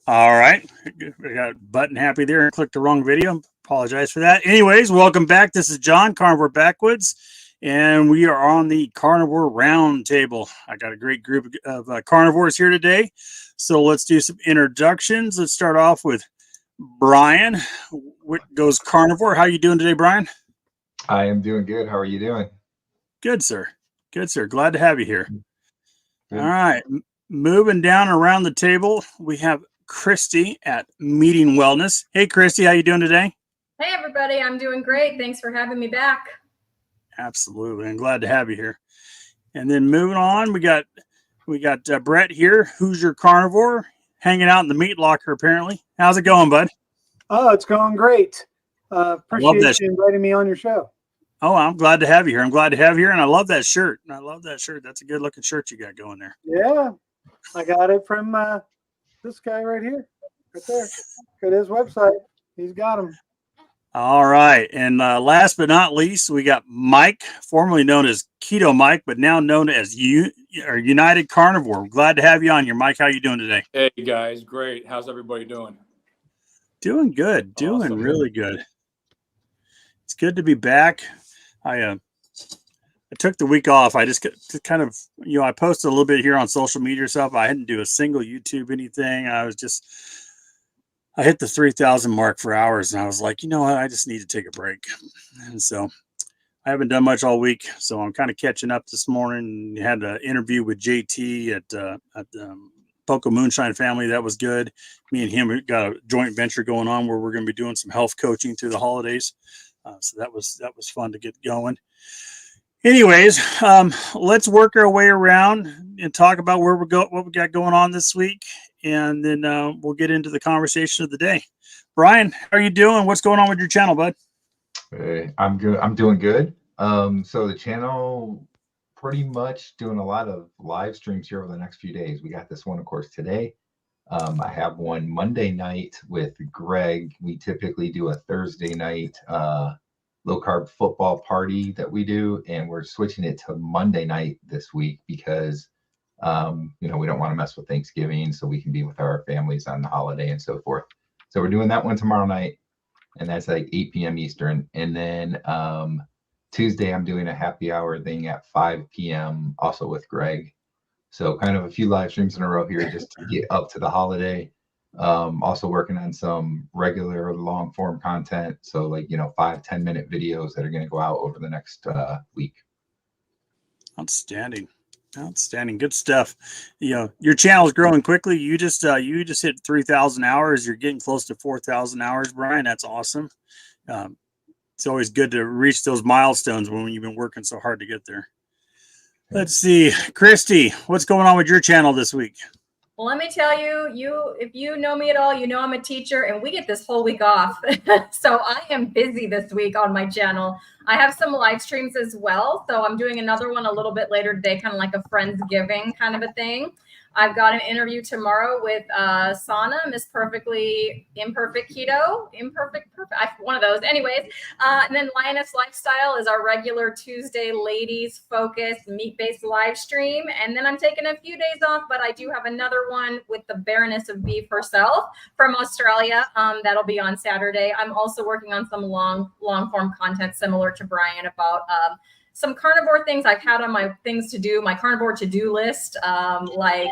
All right. I got button happy there and clicked the wrong video. Apologize for that. Anyways, welcome back. This is John, Carnivore Backwoods, and we are on the Carnivore Roundtable. I got a great group of carnivores here today. So let's do some introductions. Let's start off with Brian. What goes Carnivore? How you doing today, Brian? I am doing good. How are you doing? Good, sir. Good, sir. Glad to have you here. Good. All right. Moving down around the table, we have Cristie at Meeting Wellness. Hey, Cristie, how you doing today? Hey, everybody. I'm doing great. Thanks for having me back. Absolutely. I'm glad to have you here. And then moving on, we got Brent here, who's your carnivore, hanging out in the meat locker apparently. How's it going, bud? Oh, it's going great. Appreciate you inviting me on your show. Oh, I'm glad to have you here. I'm glad to have you here, and I love that shirt. That's a good looking shirt you got going there. Yeah, I got it from this guy right here, right there. Go to his website. He's got them. All right, and last but not least, we got Mike, formerly known as Keto Mike, but now known as United Carnivore. I'm glad to have you on here, Mike. How you doing today? Hey guys, great. How's everybody doing? Doing good. Doing awesome. Really good. It's good to be back. I took the week off. I just kind of, I posted a little bit here on social media stuff. I hadn't do a single YouTube anything. I hit the 3,000 mark for hours, and I was like, you know what? I just need to take a break. And so I haven't done much all week. So I'm kind of catching up this morning. Had an interview with JT at the Poco Moonshine family. That was good. Me and him got a joint venture going on where we're going to be doing some health coaching through the holidays. So that was fun to get going. Anyways, let's work our way around and talk about what we got going on this week, and then we'll get into the conversation of the day. Brian, how are you doing? What's going on with your channel, bud? Hey, I'm good. I'm doing good. So the channel, pretty much doing a lot of live streams here over the next few days. We got this one, of course, today. I have one Monday night with Greg. We typically do a Thursday night low carb football party that we do, and we're switching it to Monday night this week because we don't want to mess with Thanksgiving, so we can be with our families on the holiday and so forth. So we're doing that one tomorrow night, and that's like 8 p.m. Eastern. And then Tuesday I'm doing a happy hour thing at 5 p.m. also with Greg. So kind of a few live streams in a row here just to get up to the holiday. Also working on some regular long form content. So 5-10 minute videos that are going to go out over the next week. Outstanding. Good stuff. Your channel is growing quickly. You just hit 3,000 hours. You're getting close to 4,000 hours, Brian. That's awesome. It's always good to reach those milestones when you've been working so hard to get there. Let's see, Cristie, what's going on with your channel this week? Well, let me tell you, if you know me at all, you know I'm a teacher, and we get this whole week off. So I am busy this week on my channel. I have some live streams as well. So I'm doing another one a little bit later today, kind of like a Friendsgiving kind of a thing. I've got an interview tomorrow with Sana, Miss Perfectly Imperfect Keto, one of those. Anyways, and then Lioness Lifestyle is our regular Tuesday ladies focused meat-based live stream. And then I'm taking a few days off, but I do have another one with the Baroness of Beef herself from Australia. That'll be on Saturday. I'm also working on some long form content similar to Brian about some carnivore things I've had on my things to do, my carnivore to-do list, like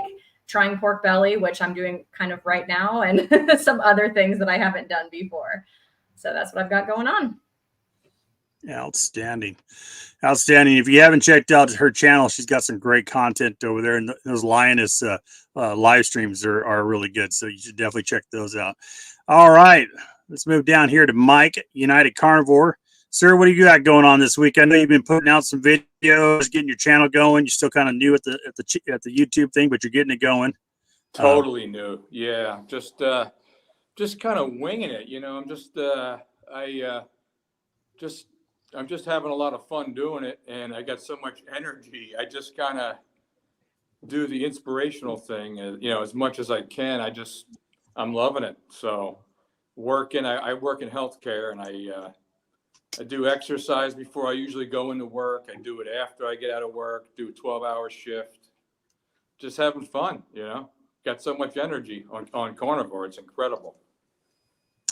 trying pork belly, which I'm doing kind of right now, and some other things that I haven't done before. So that's what I've got going on. Outstanding. If you haven't checked out her channel, she's got some great content over there, and those Lioness live streams are really good. So you should definitely check those out. All right, let's move down here to Mike, United Carnivore. Sir, what do you got going on this week? I know you've been putting out some videos, getting your channel going. You're still kind of new at the YouTube thing, but you're getting it going. Totally new. Yeah, just kind of winging it. I'm just having a lot of fun doing it, and I got so much energy. I just kind of do the inspirational thing, as much as I can. I'm loving it. So I work in healthcare, and I do exercise before I usually go into work. I do it after I get out of work, do a 12-hour shift. Just having fun, got so much energy on Carnivore. It's incredible.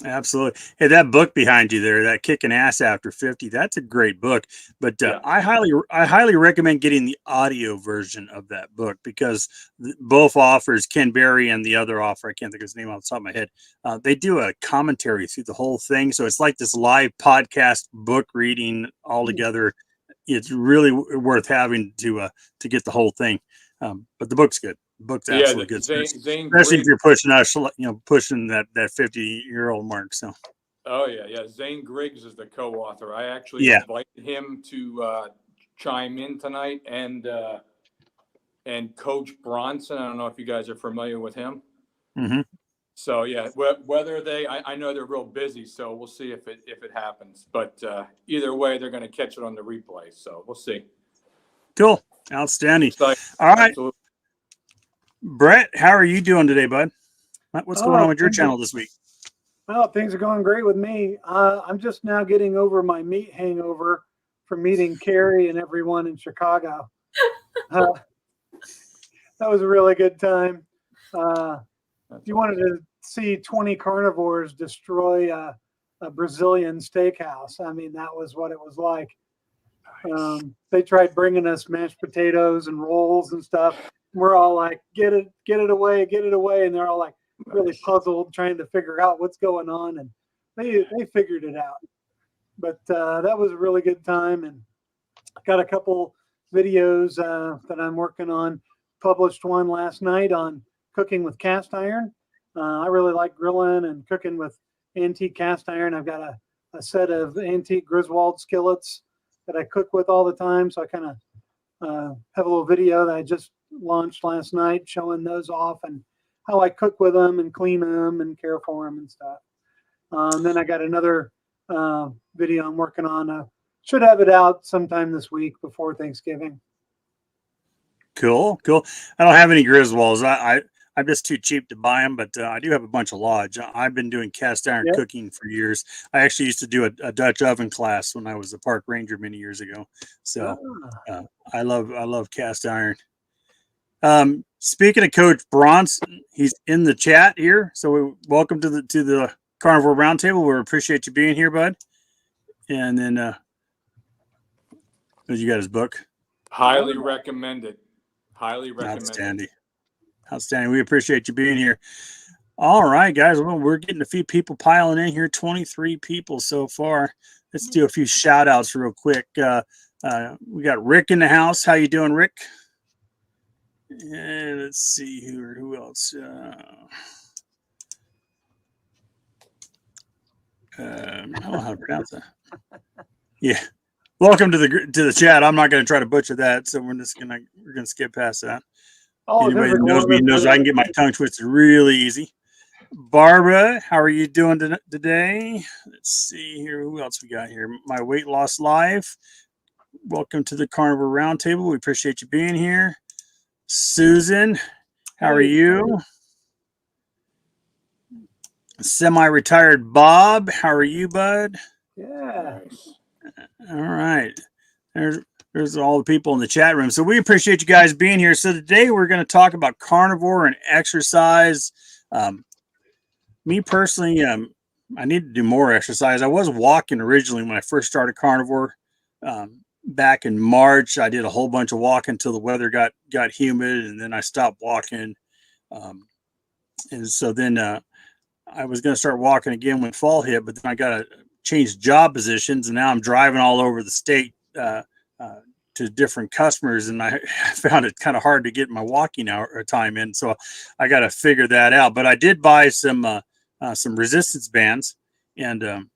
Absolutely. Hey, that book behind you there, that Kicking Ass After 50, that's a great book. But Yeah. I highly recommend getting the audio version of that book, because both authors, Ken Berry and the other author, I can't think of his name off the top of my head, they do a commentary through the whole thing. So it's like this live podcast book reading all together. It's really worth having to get the whole thing. But the book's good. Book's absolutely good, Zane especially Griggs, if you're pushing us, pushing that 50-year-old mark. So, oh yeah. Zane Griggs is the co-author. I actually invited him to chime in tonight, and Coach Bronson. I don't know if you guys are familiar with him. mm-hmm. So yeah, whether I know they're real busy, so we'll see if it happens. But either way, they're going to catch it on the replay. So we'll see. Cool, outstanding. All right. Absolutely. Brett, how are you doing today, bud? What's going on with your channel this week? Well, things are going great with me. I'm just now getting over my meat hangover from meeting Carrie and everyone in Chicago. That was a really good time. If you wanted to see 20 carnivores destroy a Brazilian steakhouse, I mean, that was what it was like. They tried bringing us mashed potatoes and rolls and stuff. We're all like, get it away. And they're all like really puzzled, trying to figure out what's going on. And they figured it out. But that was a really good time. And got a couple videos that I'm working on. Published one last night on cooking with cast iron. I really like grilling and cooking with antique cast iron. I've got a set of antique Griswold skillets that I cook with all the time. So I kind of have a little video that I just launched last night showing those off and how I cook with them and clean them and care for them and stuff. And then I got another video I'm working on. Should have it out sometime this week before Thanksgiving. Cool. I don't have any Griswolds. I'm just too cheap to buy them, but I do have a bunch of Lodge. I've been doing cast iron cooking for years. I actually used to do a Dutch oven class when I was a park ranger many years ago. So I love cast iron. Speaking of Coach Bronson, he's in the chat here. So welcome to the Carnivore Roundtable. We appreciate you being here, bud. And then you got his book. Highly recommended. Outstanding. We appreciate you being here. All right, guys. Well, we're getting a few people piling in here. 23 people so far. Let's do a few shout outs real quick. We got Rick in the house. How you doing, Rick? And let's see who else. I don't know how to pronounce that. Yeah. Welcome to the chat. I'm not going to try to butcher that, so we're gonna skip past that. Anybody that knows me knows I can get my tongue twisted really easy. Barbara, how are you doing today? Let's see here. Who else we got here? My Weight Loss Live. Welcome to the Carnivore Roundtable. We appreciate you being here. Susan, how are you? Semi-retired Bob, how are you, bud? Yeah. All right. There's all the people in the chat room. So we appreciate you guys being here. So today we're going to talk about carnivore and exercise. Me personally, I need to do more exercise. I was walking originally when I first started carnivore. Back in March, I did a whole bunch of walking until the weather got humid, and then I stopped walking. And so then I was going to start walking again when fall hit, but then I got to change job positions, and now I'm driving all over the state to different customers, and I found it kind of hard to get my walking hour time in. So I got to figure that out. But I did buy some resistance bands, and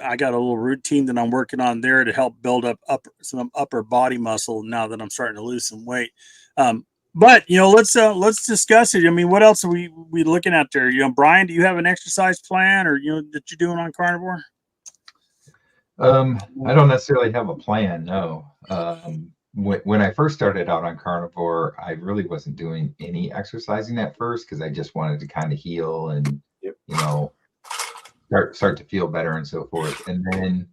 I got a little routine that I'm working on there to help build up some upper body muscle now that I'm starting to lose some weight. But let's discuss it. I mean, what else are we looking at there? Brian, do you have an exercise plan or that you're doing on carnivore? I don't necessarily have a plan. No. When I first started out on carnivore, I really wasn't doing any exercising at first because I just wanted to kind of heal and start to feel better and so forth. And then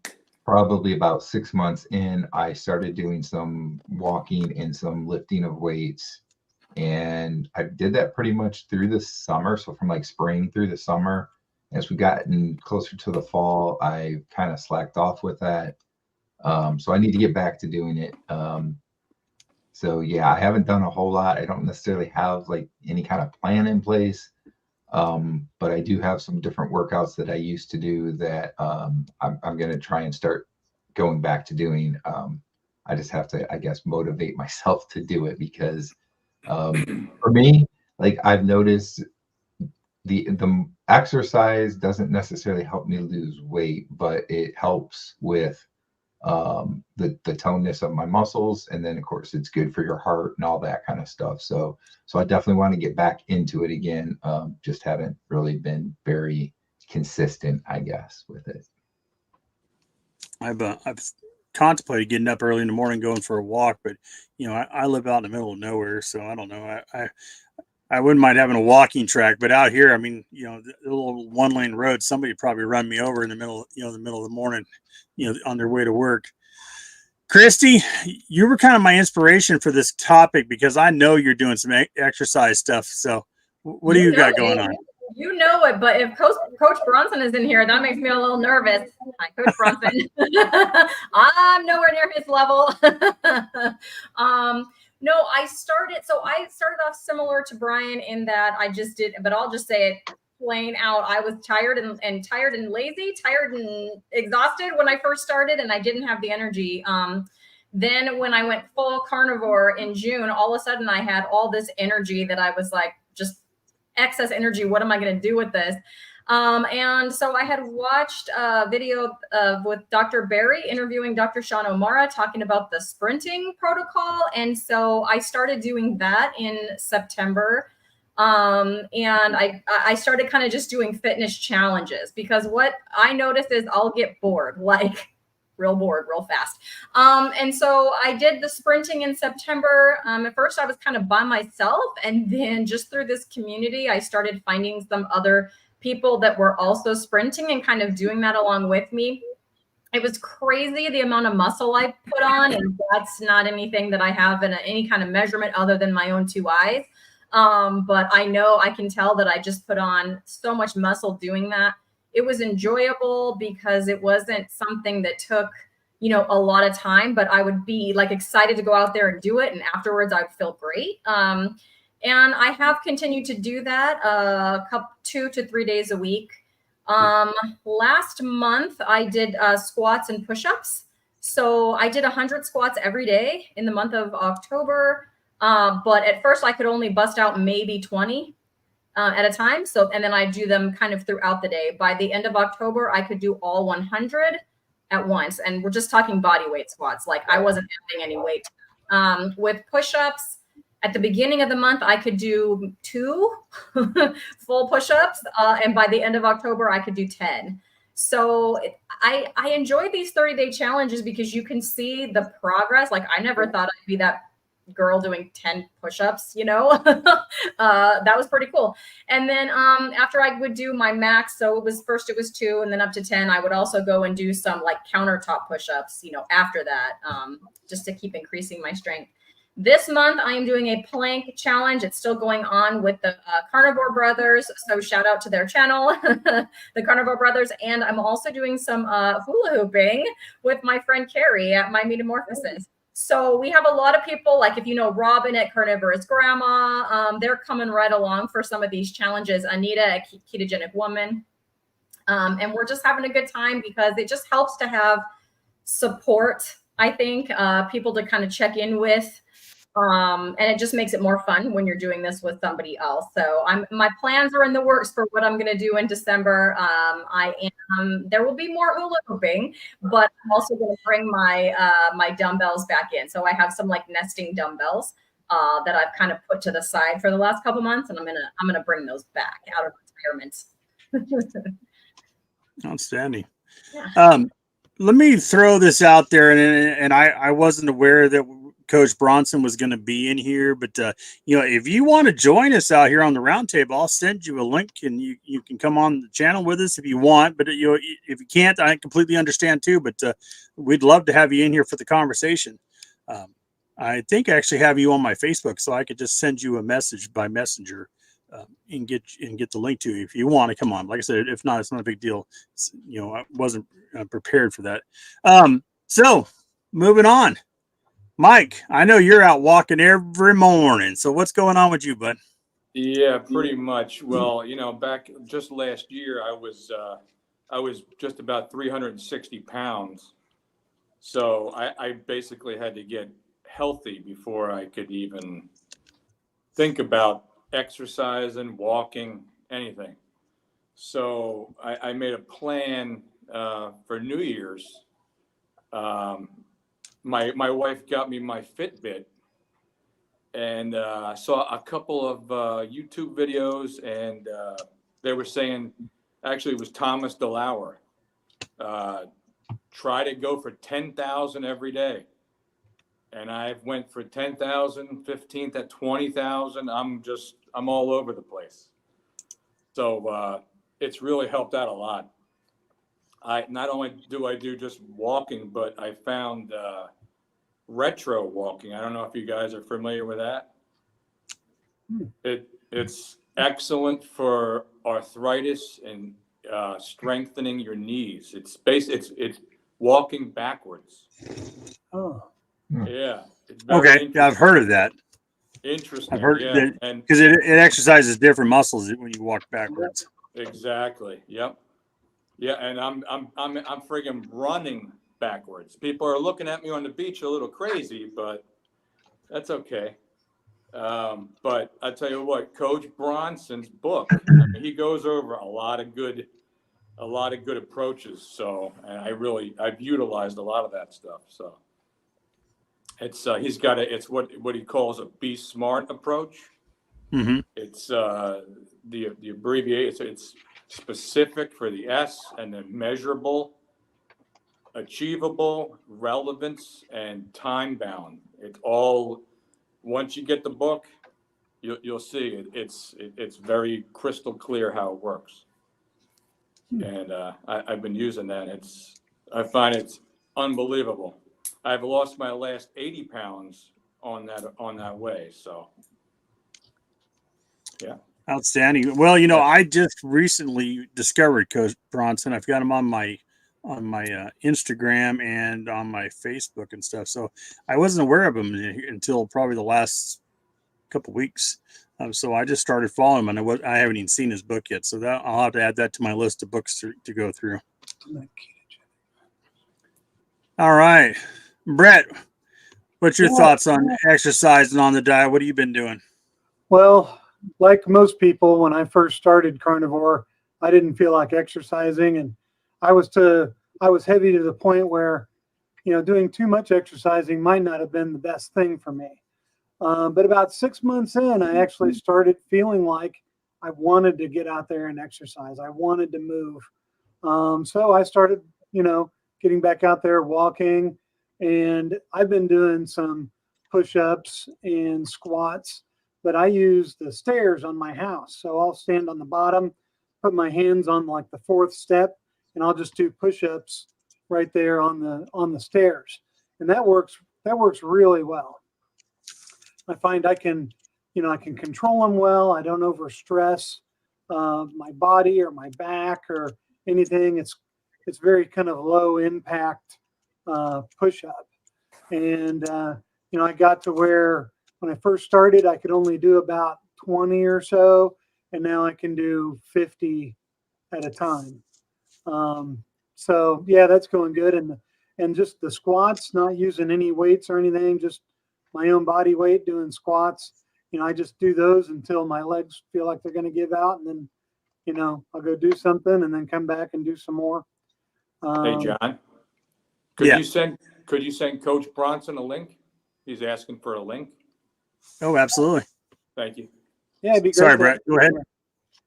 probably about 6 months in, I started doing some walking and some lifting of weights. And I did that pretty much through the summer. So from like spring through the summer, as we gotten closer to the fall, I kind of slacked off with that. So I need to get back to doing it. So yeah, I haven't done a whole lot. I don't necessarily have like any kind of plan in place. But I do have some different workouts that I used to do that I'm going to try and start going back to doing. I just have to, I guess, motivate myself to do it because for me, like I've noticed the exercise doesn't necessarily help me lose weight, but it helps with the toneness of my muscles, and then of course it's good for your heart and all that kind of stuff. So I definitely want to get back into it again. Just haven't really been very consistent, I guess, with it. I've contemplated getting up early in the morning, going for a walk, but I live out in the middle of nowhere, so I don't know. I wouldn't mind having a walking track, but out here, I mean, the little 1-lane road, somebody would probably run me over in the middle, the middle of the morning, on their way to work. Cristie, you were kind of my inspiration for this topic because I know you're doing some exercise stuff. So what do you got going on? You know it, but if Coach Bronson is in here, that makes me a little nervous. Hi, Coach Bronson. I'm nowhere near his level. No, I started off similar to Brian in that I just did, but I'll just say it plain out. I was tired and lazy, tired and exhausted when I first started, and I didn't have the energy. Then when I went full carnivore in June, all of a sudden I had all this energy that I was like, just excess energy. What am I going to do with this? And so I had watched a video with Dr. Barry interviewing Dr. Sean O'Mara talking about the sprinting protocol. And so I started doing that in September. And I started kind of just doing fitness challenges because what I noticed is I'll get bored, like real bored, real fast. And so I did the sprinting in September. At first I was kind of by myself, and then just through this community, I started finding some other people that were also sprinting and kind of doing that along with me. It was crazy the amount of muscle I put on, and that's not anything that I have in any kind of measurement other than my own 2 eyes. But I know I can tell that I just put on so much muscle doing that. It was enjoyable because it wasn't something that took, a lot of time, but I would be like excited to go out there and do it. And afterwards I would feel great. And I have continued to do that 2 to 3 days a week. Last month I did squats and push-ups. So I did 100 squats every day in the month of October. But at first I could only bust out maybe 20 at a time. So, and then I do them kind of throughout the day. By the end of October, I could do all 100 at once. And we're just talking body weight squats. Like I wasn't adding any weight. With push-ups, at the beginning of the month, I could do 2 full push-ups. And by the end of October, I could do 10. So I enjoy these 30-day challenges because you can see the progress. Like I never thought I'd be that girl doing 10 push-ups, that was pretty cool. And then after I would do my max, so it was 2 and then up to 10, I would also go and do some like countertop push-ups, after that, just to keep increasing my strength. This month I am doing a plank challenge. It's still going on with the Carnivore Brothers. So shout out to their channel, the Carnivore Brothers. And I'm also doing some hula hooping with my friend Carrie at My Metamorphosis. So we have a lot of people, like if you know Robin at Carnivore's Grandma, they're coming right along for some of these challenges. Anita, a ketogenic woman. And we're just having a good time because it just helps to have support, I think, people to kind of check in with. And it just makes it more fun when you're doing this with somebody else. So my plans are in the works for what I'm going to do in December. There will be more hula hooping, but I'm also going to bring my my dumbbells back in. So I have some like nesting dumbbells that I've kind of put to the side for the last couple months, and I'm gonna bring those back out of retirement. Outstanding. Yeah. Let me throw this out there, and I wasn't aware that Coach Bronson was going to be in here, but if you want to join us out here on the roundtable, I'll send you a link, and you can come on the channel with us if you want. But if you can't, I completely understand too. But we'd love to have you in here for the conversation. I think I actually have you on my Facebook, so I could just send you a message by messenger and get the link to you if you want to come on. Like I said, if not, it's not a big deal. I wasn't prepared for that. So moving on, Mike, I know you're out walking every morning. So what's going on with you, bud? Yeah, pretty much. Well, back just last year, I was just about 360 pounds. So I basically had to get healthy before I could even think about exercising, walking, anything. So I made a plan for New Year's. My wife got me my Fitbit, and I saw a couple of YouTube videos, and they were saying, actually it was Thomas DeLauer, try to go for 10,000 every day. And I went for 10,000, 15th at 20,000. I'm all over the place. So it's really helped out a lot. Not only do I do just walking, but I found retro walking. I don't know if you guys are familiar with that. It's excellent for arthritis and strengthening your knees. It's walking backwards. Oh, Yeah. Okay, I've heard of that. Interesting. I've heard that, and because it exercises different muscles when you walk backwards. Exactly. Yep. Yeah, and I'm friggin' running backwards. People are looking at me on the beach a little crazy, but that's okay. But I tell you what, Coach Bronson's book, he goes over a lot of good approaches. So, and I've utilized a lot of that stuff. So it's it's what he calls a be smart approach. Mm-hmm. It's the abbreviation. It's specific for the S, and then measurable, achievable, relevance, and time bound. It's all, once you get the book, you'll see it's very crystal clear how it works. And I've been using that. I find it's unbelievable. I've lost my last 80 pounds on that way. So yeah. Outstanding. Well, I just recently discovered Coach Bronson. I've got him on my Instagram and on my Facebook and stuff. So I wasn't aware of him until probably the last couple of weeks. So I just started following him, and I haven't even seen his book yet. So I'll have to add that to my list of books to go through. All right, Brett, what's your thoughts on exercise and on the diet? What have you been doing? well, like most people, when I first started carnivore, I didn't feel like exercising, and I was heavy to the point where, doing too much exercising might not have been the best thing for me. But about 6 months in, I actually started feeling like I wanted to get out there and exercise. I wanted to move. So I started, getting back out there walking, and I've been doing some push-ups and squats, but I use the stairs on my house. So I'll stand on the bottom, put my hands on like the fourth step, and I'll just do push-ups right there on the stairs. And that works really well. I find I can control them well. I don't overstress my body or my back or anything. It's very kind of low impact push-up. And I got to where when I first started, I could only do about 20 or so, and now I can do 50 at a time. So yeah, that's going good. And just the squats, not using any weights or anything, just my own body weight doing squats. I just do those until my legs feel like they're going to give out, and then, I'll go do something and then come back and do some more. Hey, John, could you send Coach Bronson a link? He's asking for a link. Oh, absolutely. Thank you. Yeah, it'd be great. Sorry, Brett. Go ahead.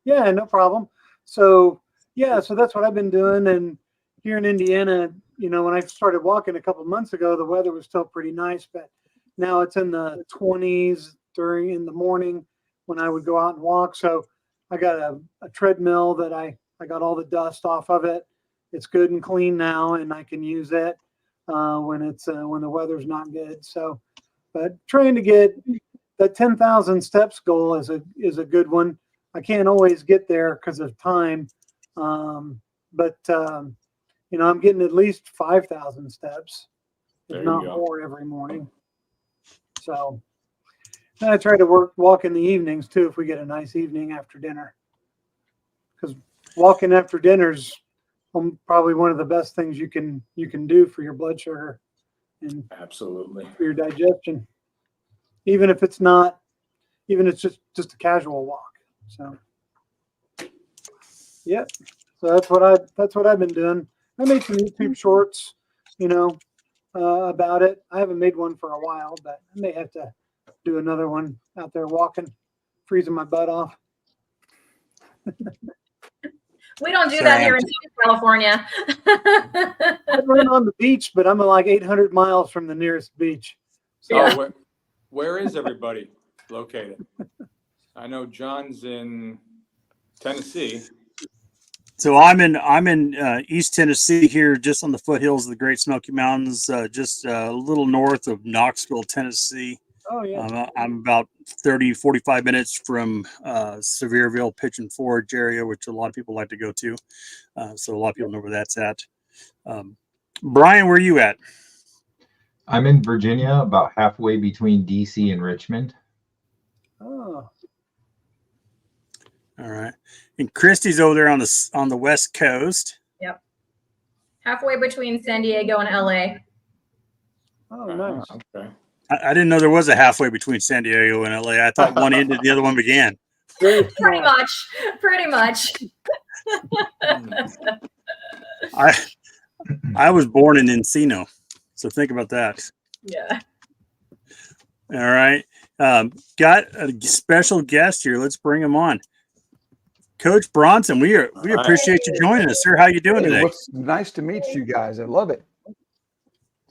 Yeah, no problem. So that's what I've been doing. And here in Indiana, when I started walking a couple of months ago, the weather was still pretty nice, but now it's in the 20s in the morning when I would go out and walk. So I got a treadmill that I got all the dust off of it. It's good and clean now, and I can use it when the weather's not good. So But trying to get the 10,000 steps goal is a good one. I can't always get there because of time, but I'm getting at least 5,000 steps, if not more, every morning. So then I try to walk in the evenings too if we get a nice evening after dinner, because walking after dinner is probably one of the best things you can do for your blood sugar and Absolutely for your digestion, even if it's not, even if it's just a casual walk. So yeah, so that's what I've been doing. I made some YouTube shorts, about it. I haven't made one for a while, but I may have to do another one out there walking, freezing my butt off. We don't do that here in California. I run on the beach, but I'm like 800 miles from the nearest beach. So yeah. Where is everybody located? I know John's in Tennessee. So I'm in East Tennessee here, just on the foothills of the Great Smoky Mountains, just a little north of Knoxville, Tennessee. oh yeah, I'm about 45 minutes from Sevierville, Pigeon Forge area, which a lot of people like to go to. So a lot of people know where that's at. Brian, where are you at? I'm in Virginia, about halfway between DC and Richmond. oh. All right. And Cristie's over there on the West Coast. Yep. Halfway between San Diego and LA. Oh, nice. Okay. I didn't know there was a halfway between San Diego and LA. I thought one ended, the other one began. Very Pretty small. much. I was born in Encino, so think about that. Yeah. All right. Got a special guest here. Let's bring him on. Coach Bronson, we appreciate you joining us, sir. How you doing today? It's nice to meet you guys. I love it.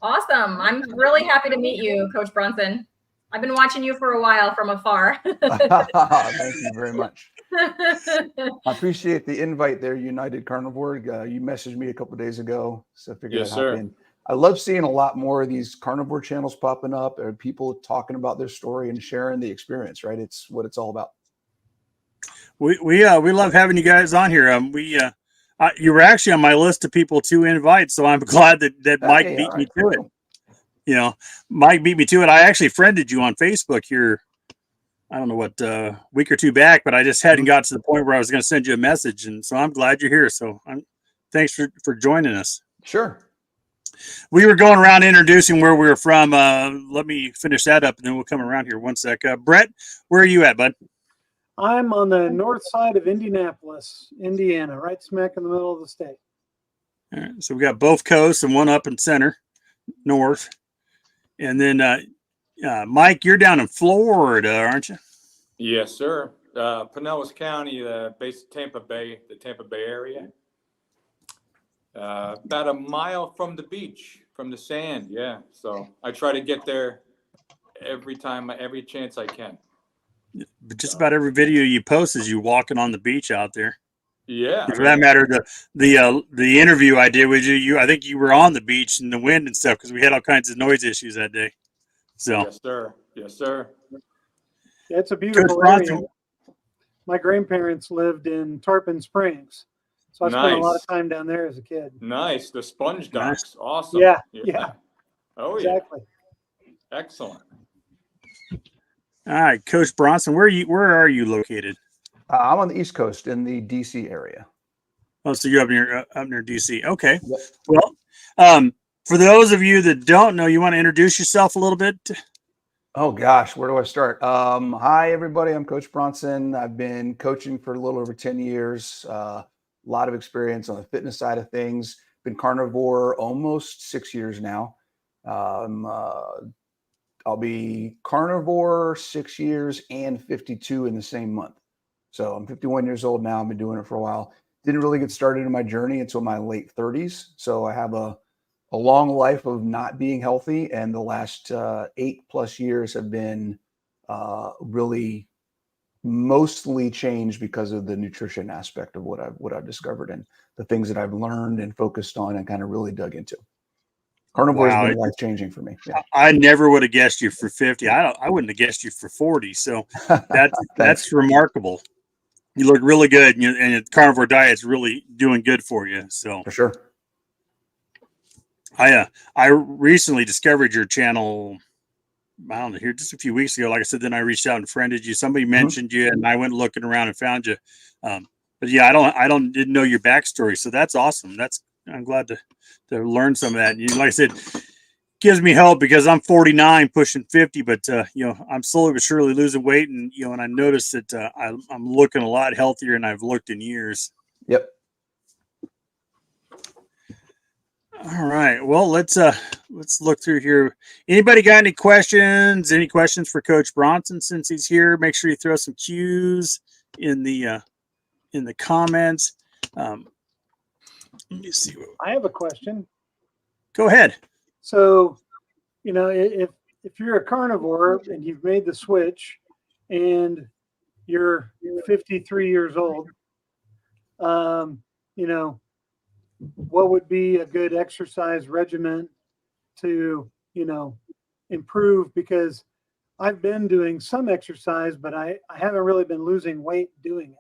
Awesome. I'm really happy to meet you, Coach Bronson. I've been watching you for a while from afar. Thank you very much. I appreciate the invite there, United Carnivore. You messaged me a couple of days ago, so I figured I'd hop in. I love seeing a lot more of these carnivore channels popping up, or people talking about their story and sharing the experience, right? It's what it's all about. We love having you guys on here. You were actually on my list of people to invite, so I'm glad that Mike beat me to it. Mike beat me to it. I actually friended you on Facebook here, I don't know what, week or two back, but I just hadn't got to the point where I was going to send you a message, and so I'm glad you're here. So thanks for joining us. Sure. We were going around introducing where we were from. Let me finish that up, and then we'll come around here one sec. Brent, where are you at, bud? I'm on the north side of Indianapolis, Indiana, right smack in the middle of the state. All right, so we got both coasts and one up in center, north. And then, Mike, you're down in Florida, aren't you? Yes, sir. Pinellas County, based Tampa Bay, the Tampa Bay area. About a mile from the beach, from the sand. Yeah. So I try to get there every chance I can. But just about every video you post is you walking on the beach out there. Yeah. For that matter, the interview I did with you, I think you were on the beach in the wind and stuff because we had all kinds of noise issues that day. So yes, sir. Yes, sir. Yeah, it's a beautiful area. My grandparents lived in Tarpon Springs, so I spent a lot of time down there as a kid. Nice. The sponge docks. Nice. Awesome. Yeah. Oh, exactly. Yeah. Excellent. All right, Coach Bronson, where are you located? I'm on the East Coast in the DC area. Oh, so you're up near DC. Okay. Yep. Well, for those of you that don't know, you want to introduce yourself a little bit? Oh gosh, where do I start? Hi everybody, I'm Coach Bronson. I've been coaching for a little over 10 years. A lot of experience on the fitness side of things. Been carnivore almost 6 years now. I'll be carnivore 6 years and 52 in the same month. So I'm 51 years old now. I've been doing it for a while. Didn't really get started in my journey until my late 30s. So I have a long life of not being healthy. And the last 8+ years have been really mostly changed because of the nutrition aspect of what I've discovered and the things that I've learned and focused on and kind of really dug into. Carnivore has Wow. been life changing for me. Yeah. I never would have guessed you for 50. I wouldn't have guessed you for 40. So that's remarkable. You look really good, and the Carnivore Diet's really doing good for you. So For sure. I recently discovered your channel. I don't know, here just a few weeks ago. Like I said, then I reached out and friended you. Somebody mentioned you, and I went looking around and found you. But yeah, didn't know your backstory. So that's awesome. I'm glad to learn some of that. And like I said, gives me hope because I'm 49, pushing 50, but I'm slowly but surely losing weight, and and I noticed that I'm looking a lot healthier than I've looked in years. Yep. All right. Well, let's look through here. Anybody got any questions? Any questions for Coach Bronson since he's here? Make sure you throw some cues in the comments. Let me see. I have a question. Go ahead. So, if you're a carnivore and you've made the switch and you're 53 years old, what would be a good exercise regimen to, improve? Because I've been doing some exercise, but I haven't really been losing weight doing it.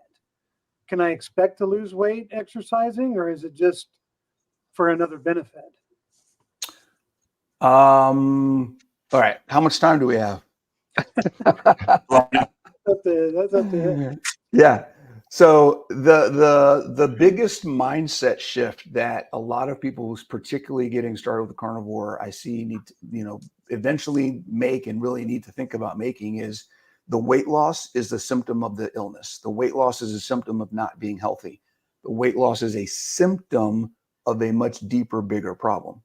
Can I expect to lose weight exercising, or is it just for another benefit? All right. How much time do we have? That's up to him. Yeah. So the biggest mindset shift that a lot of people who's particularly getting started with the carnivore I see need to, eventually make and really need to think about making is the weight loss is the symptom of the illness. The weight loss is a symptom of not being healthy. The weight loss is a symptom of a much deeper, bigger problem.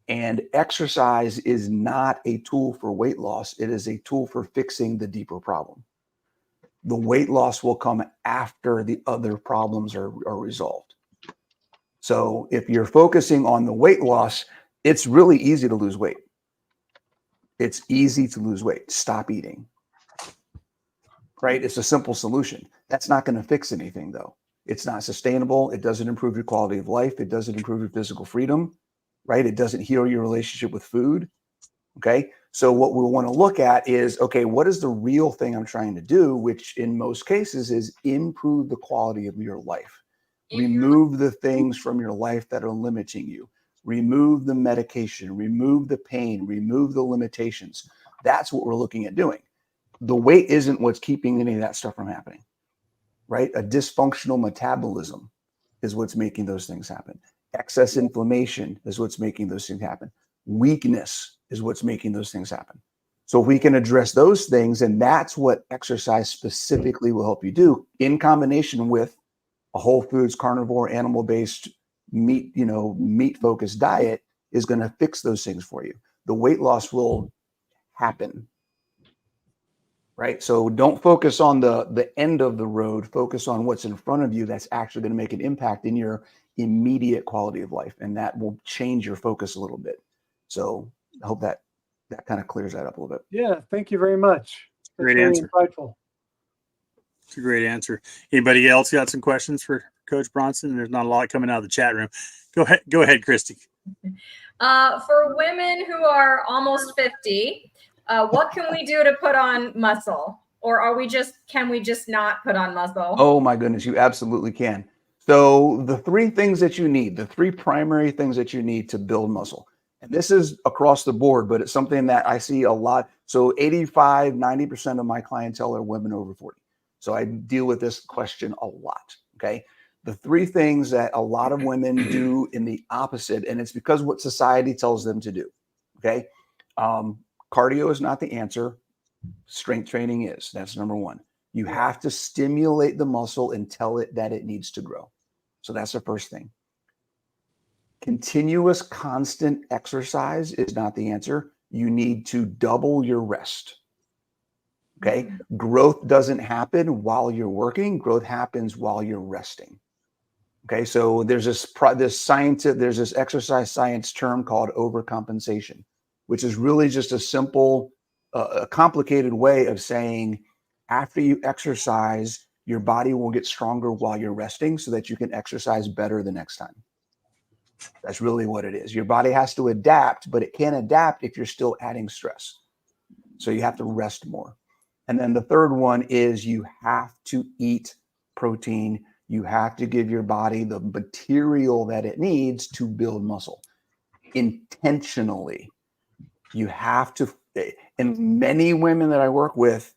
And exercise is not a tool for weight loss. It is a tool for fixing the deeper problem. The weight loss will come after the other problems are resolved. So if you're focusing on the weight loss, it's really easy to lose weight. It's easy to lose weight. Stop eating. Right? It's a simple solution. That's not going to fix anything, though. It's not sustainable. It doesn't improve your quality of life. It doesn't improve your physical freedom. Right? It doesn't heal your relationship with food. Okay. So what we want to look at is, okay, what is the real thing I'm trying to do, which in most cases is improve the quality of your life. Remove the things from your life that are limiting you. Remove the medication, remove the pain, remove the limitations. That's what we're looking at doing. The weight isn't what's keeping any of that stuff from happening, right? A dysfunctional metabolism is what's making those things happen. Excess inflammation is what's making those things happen. Weakness is what's making those things happen. So if we can address those things, and that's what exercise specifically will help you do in combination with a whole foods, carnivore, animal-based, meat-focused diet is going to fix those things for you. The weight loss will happen, right? So don't focus on the end of the road. Focus on what's in front of you that's actually going to make an impact in your immediate quality of life, and that will change your focus a little bit. So I hope that kind of clears that up a little bit. Yeah, thank you very much. That's Great very answer. insightful. It's a great answer. Anybody else got some questions for Coach Bronson? There's not a lot coming out of the chat room. Go ahead, Cristie. For women who are almost 50, what can we do to put on muscle? Or can we just not put on muscle? Oh my goodness, you absolutely can. So the three things that you need, the three primary things that you need to build muscle, and this is across the board, but it's something that I see a lot. So 85, 90% of my clientele are women over 40. So I deal with this question a lot, okay? The three things that a lot of women do in the opposite, and it's because what society tells them to do, okay? Cardio is not the answer. Strength training is. That's number one. You have to stimulate the muscle and tell it that it needs to grow. So that's the first thing. Continuous, constant exercise is not the answer. You need to double your rest. Okay. Growth doesn't happen while you're working. Growth happens while you're resting. Okay. So there's this exercise science term called overcompensation, which is really just a simple, a complicated way of saying after you exercise, your body will get stronger while you're resting so that you can exercise better the next time. That's really what it is. Your body has to adapt, but it can't adapt if you're still adding stress. So you have to rest more. And then the third one is you have to eat protein. You have to give your body the material that it needs to build muscle intentionally. You have to, and many women that I work with,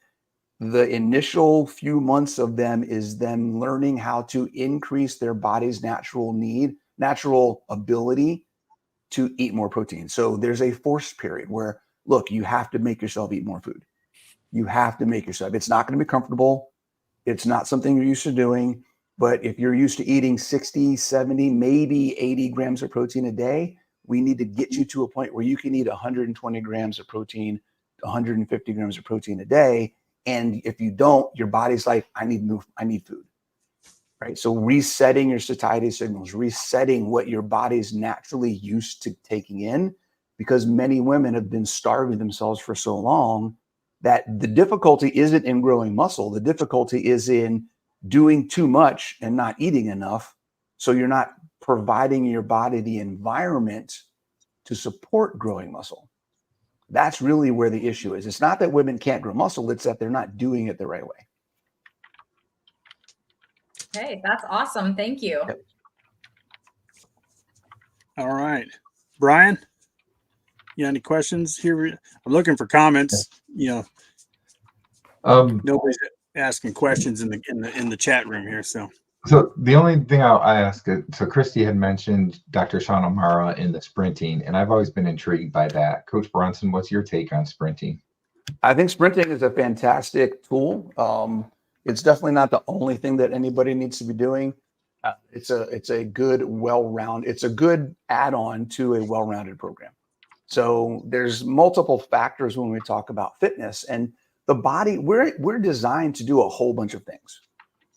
the initial few months of them is them learning how to increase their body's natural ability to eat more protein. So there's a forced period where, look, you have to make yourself eat more food. You have to make yourself. It's not going to be comfortable. It's not something you're used to doing. But if you're used to eating 60, 70, maybe 80 grams of protein a day, we need to get you to a point where you can eat 120 grams of protein, 150 grams of protein a day. And if you don't, your body's like, I need food, right? So resetting your satiety signals, resetting what your body's naturally used to taking in, because many women have been starving themselves for so long that the difficulty isn't in growing muscle. The difficulty is in doing too much and not eating enough. So you're not providing your body the environment to support growing muscle. That's really where the issue is. It's not that women can't grow muscle, it's that they're not doing it the right way. Hey, that's awesome. Thank you. Yep. All right. Brian, you got any questions here? I'm looking for comments. Nobody's asking questions in the chat room here. So the only thing I ask, so Cristie had mentioned Dr. Sean O'Mara in the sprinting, and I've always been intrigued by that. Coach Bronson, what's your take on sprinting? I think sprinting is a fantastic tool. It's definitely not the only thing that anybody needs to be doing. It's a good it's a good add-on to a well-rounded program. So there's multiple factors when we talk about fitness, and the body, we're designed to do a whole bunch of things,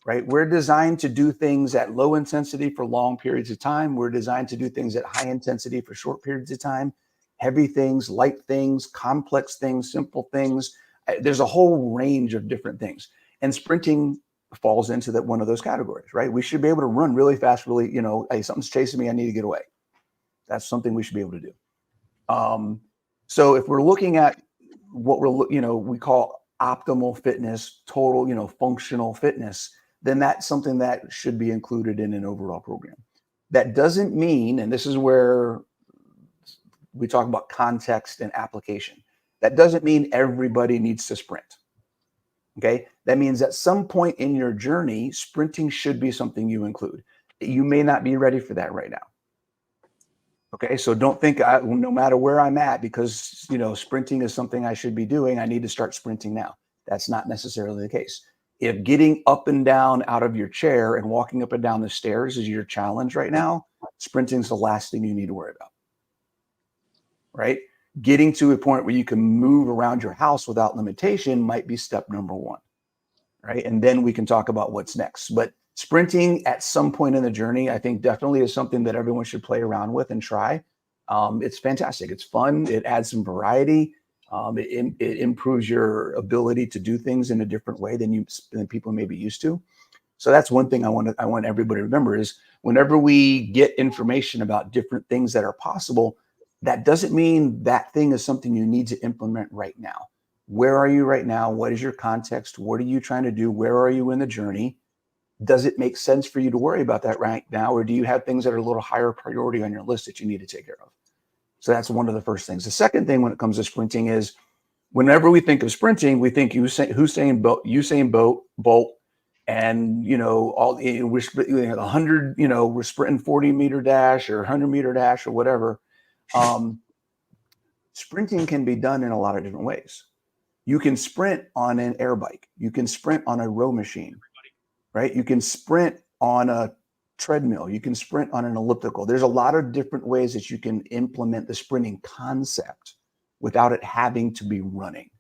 right? We're designed to do things at low intensity for long periods of time. We're designed to do things at high intensity for short periods of time, heavy things, light things, complex things, simple things. There's a whole range of different things. And sprinting falls into one of those categories, right? We should be able to run really fast, really, hey, something's chasing me, I need to get away. That's something we should be able to do. So if we're looking at what we call optimal fitness, total, functional fitness, then that's something that should be included in an overall program. That doesn't mean, and this is where we talk about context and application, that doesn't mean everybody needs to sprint. Okay. That means at some point in your journey, sprinting should be something you include. You may not be ready for that right now. Okay. So don't think no matter where I'm at, because, sprinting is something I should be doing, I need to start sprinting now. That's not necessarily the case. If getting up and down out of your chair and walking up and down the stairs is your challenge right now, sprinting is the last thing you need to worry about. Right? Getting to a point where you can move around your house without limitation might be step number one, right? And then we can talk about what's next. But sprinting at some point in the journey, I think definitely is something that everyone should play around with and try. It's fantastic. It's fun. It adds some variety. It improves your ability to do things in a different way than people may be used to. So that's one thing I want everybody to remember is whenever we get information about different things that are possible, that doesn't mean that thing is something you need to implement right now. Where are you right now? What is your context? What are you trying to do? Where are you in the journey? Does it make sense for you to worry about that right now? Or do you have things that are a little higher priority on your list that you need to take care of? So that's one of the first things. The second thing when it comes to sprinting is whenever we think of sprinting, we think Usain Bolt, and we're 100, we're sprinting 40-meter dash or 100-meter dash or whatever. Sprinting can be done in a lot of different ways. You can sprint on an air bike. You can sprint on a row machine, right? You can sprint on a treadmill. You can sprint on an elliptical. There's a lot of different ways that you can implement the sprinting concept without it having to be running,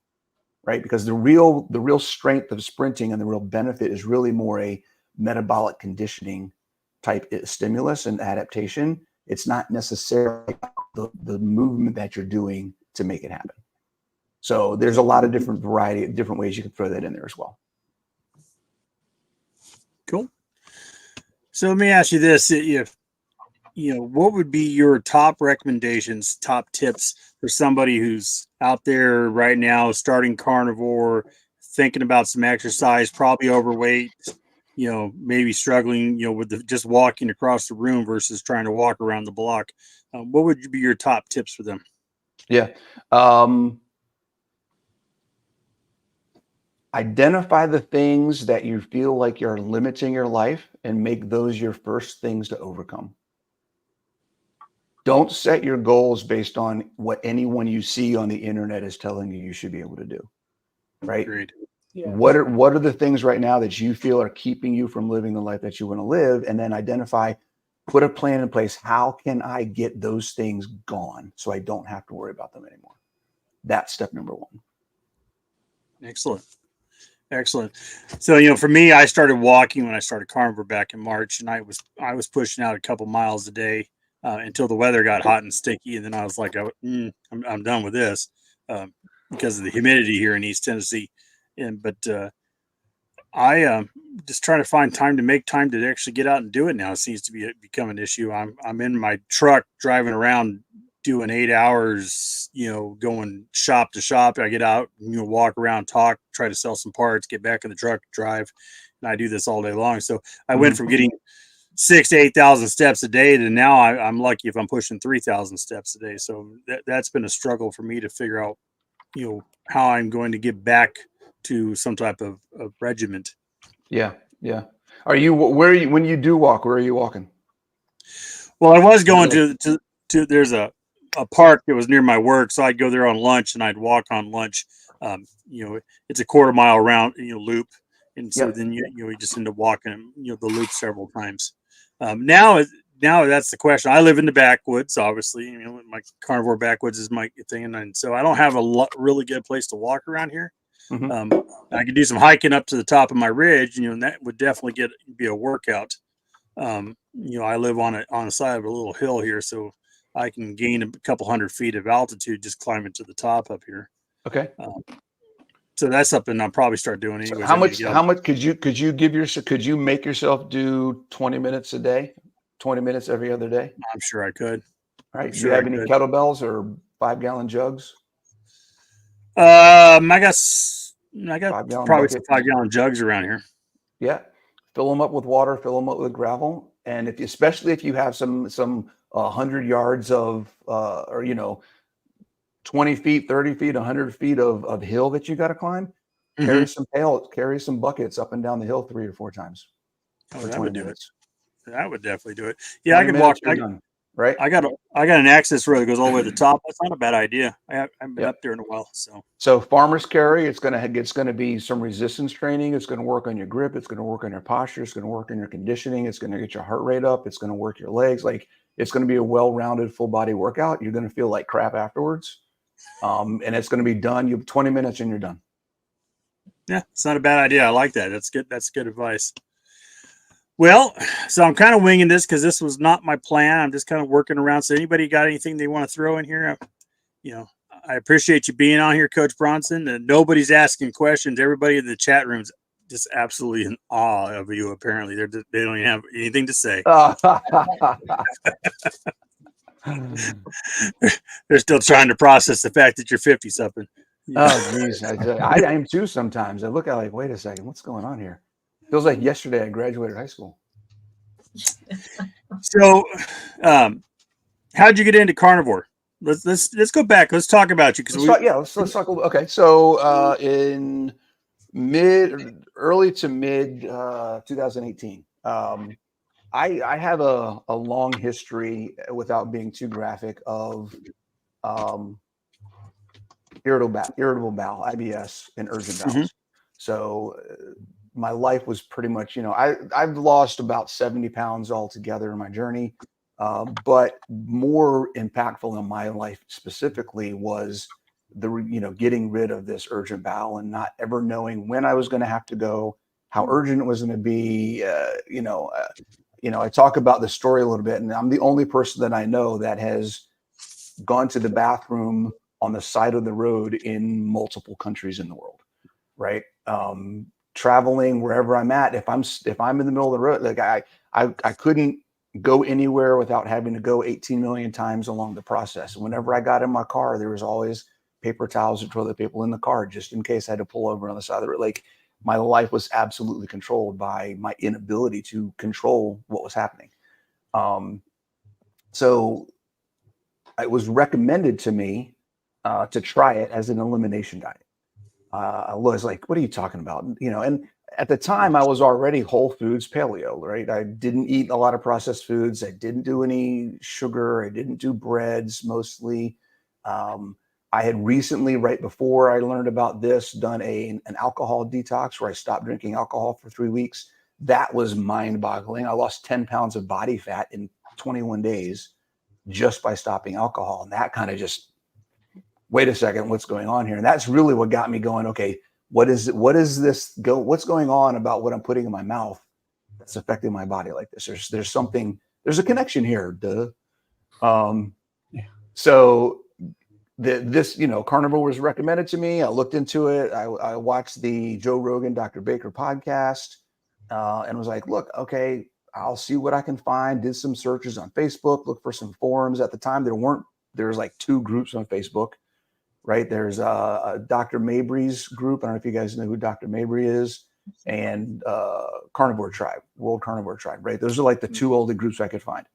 right? Because the real strength of sprinting and the real benefit is really more a metabolic conditioning type stimulus and adaptation. It's not necessarily the movement that you're doing to make it happen. So there's a lot of different ways you can throw that in there as well. Cool. So let me ask you this: if what would be your top recommendations, top tips for somebody who's out there right now starting carnivore, thinking about some exercise, probably overweight, maybe struggling, with just walking across the room versus trying to walk around the block? What would be your top tips for them? Yeah. Identify the things that you feel like you're limiting your life and make those your first things to overcome. Don't set your goals based on what anyone you see on the internet is telling you should be able to do, right? Agreed. Yeah. What are the things right now that you feel are keeping you from living the life that you want to live? And then identify, put a plan in place. How can I get those things gone so I don't have to worry about them anymore? That's step number one. Excellent. So, for me, I started walking when I started carnivore back in March, and I was pushing out a couple miles a day until the weather got hot and sticky, and then I was like, I'm done with this because of the humidity here in East Tennessee. But I just trying to find time to make time to actually get out and do it now. It seems to become an issue. I'm in my truck driving around doing 8 hours, going shop to shop. I get out, walk around, talk, try to sell some parts, get back in the truck, drive, and I do this all day long. So I went from getting 6,000 to 8,000 steps a day to now I'm lucky if I'm pushing 3,000 steps a day. So that's been a struggle for me to figure out, how I'm going to get back to some type of regiment. Yeah. Are you, when you do walk, where are you walking? Well, I was going to there's a park that was near my work, so I'd go there on lunch and I'd walk on lunch. It's a quarter mile round, loop, and so then you just end up walking, the loop several times. Now that's the question. I live in the backwoods, obviously. My carnivore backwoods is my thing, and so I don't have a really good place to walk around here. I could do some hiking up to the top of my ridge, and that would definitely be a workout. I live on the side of a little hill here, so I can gain a couple hundred feet of altitude just climbing to the top up here. Okay. So that's something I'll probably start doing anyways. So how much could you make yourself do 20 minutes a day, 20 minutes every other day? I'm sure I could. All right. Do you have any kettlebells or 5-gallon jugs? I got probably some 5-gallon jugs around here. Yeah. Fill them up with water, fill them up with gravel. And especially if you have some 100 yards of, 20 feet, 30 feet, 100 feet of hill that you got to climb, carry some buckets up and down the hill 3 or 4 times. Oh, that would do it. That would definitely do it. Yeah, I can walk. Right. I got an access road that goes all the way to the top. That's not a bad idea. I haven't been up there in a while. So farmers carry, it's going to be some resistance training. It's going to work on your grip. It's going to work on your posture. It's going to work on your conditioning. It's going to get your heart rate up. It's going to work your legs. Like, it's going to be a well-rounded full body workout. You're going to feel like crap afterwards. And it's going to be done. You have 20 minutes and you're done. Yeah, it's not a bad idea. I like that. That's good. That's good advice. Well, so I'm kind of winging this because this was not my plan. I'm just kind of working around. So anybody got anything they want to throw in here? I appreciate you being on here, Coach Bronson. And nobody's asking questions. Everybody in the chat room's just absolutely in awe of you. Apparently, they don't even have anything to say. They're still trying to process the fact that you're 50-something. Oh, geez. I am too sometimes. I look at wait a second, what's going on here? Feels like yesterday I graduated high school. So, how'd you get into carnivore? Let's go back. Let's talk about you let's talk a little. Okay, so in early to mid 2018, I have a long history, without being too graphic, of irritable bowel, IBS, and urgent bowels. Mm-hmm. So my life was pretty much, I've lost about 70 pounds altogether in my journey. But more impactful in my life specifically was getting rid of this urgent bowel and not ever knowing when I was going to have to go, how urgent it was going to be. I talk about the story a little bit, and I'm the only person that I know that has gone to the bathroom on the side of the road in multiple countries in the world. Right. Traveling wherever I'm at, if I'm in the middle of the road, like I couldn't go anywhere without having to go 18 million times along the process. And whenever I got in my car, there was always paper towels and toilet paper in the car, just in case I had to pull over on the side of the road. Like, my life was absolutely controlled by my inability to control what was happening. So it was recommended to me to try it as an elimination diet. I was like, what are you talking about? You know, and at the time I was already whole foods paleo, right? I didn't eat a lot of processed foods. I didn't do any sugar. I didn't do breads mostly. I had recently, right before I learned about this, done an alcohol detox where I stopped drinking alcohol for 3 weeks. That was mind boggling. I lost 10 pounds of body fat in 21 days just by stopping alcohol. And that kind of just, wait a second, what's going on here? And that's really what got me going. Okay, what's going on about what I'm putting in my mouth that's affecting my body like this? There's a connection here. Duh. So this, carnivore was recommended to me. I looked into it. I watched the Joe Rogan, Dr. Baker podcast, and was like, look, okay, I'll see what I can find. Did some searches on Facebook, look for some forums. At the time, there was like 2 groups on Facebook, right? There's a Dr. Mabry's group. I don't know if you guys know who Dr. Mabry is, and Carnivore Tribe, World Carnivore Tribe, right? Those are like the 2 only groups I could find.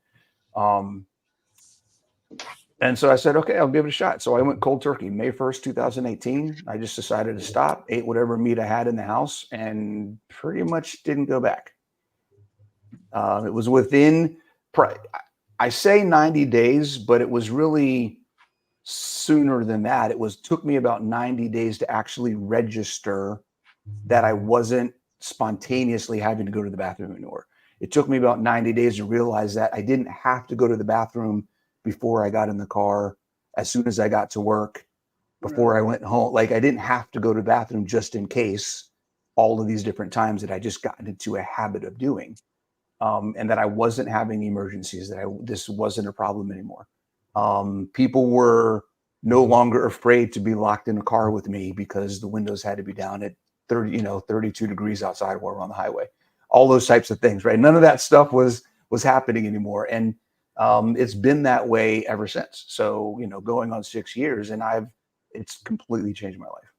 And so I said, okay, I'll give it a shot. So I went cold turkey, May 1st, 2018. I just decided to stop, ate whatever meat I had in the house, and pretty much didn't go back. It was within, I say 90 days, but it was really sooner than that. Took me about 90 days to actually register that I wasn't spontaneously having to go to the bathroom anymore. It took me about 90 days to realize that I didn't have to go to the bathroom before I got in the car, as soon as I got to work, before I went home. Like, I didn't have to go to the bathroom just in case, all of these different times that I just gotten into a habit of doing. And that I wasn't having emergencies, this wasn't a problem anymore. People were no longer afraid to be locked in a car with me because the windows had to be down at 32 degrees outside while we're on the highway. All those types of things, right? None of that stuff was happening anymore. And it's been that way ever since. So, going on 6 years, and it's completely changed my life.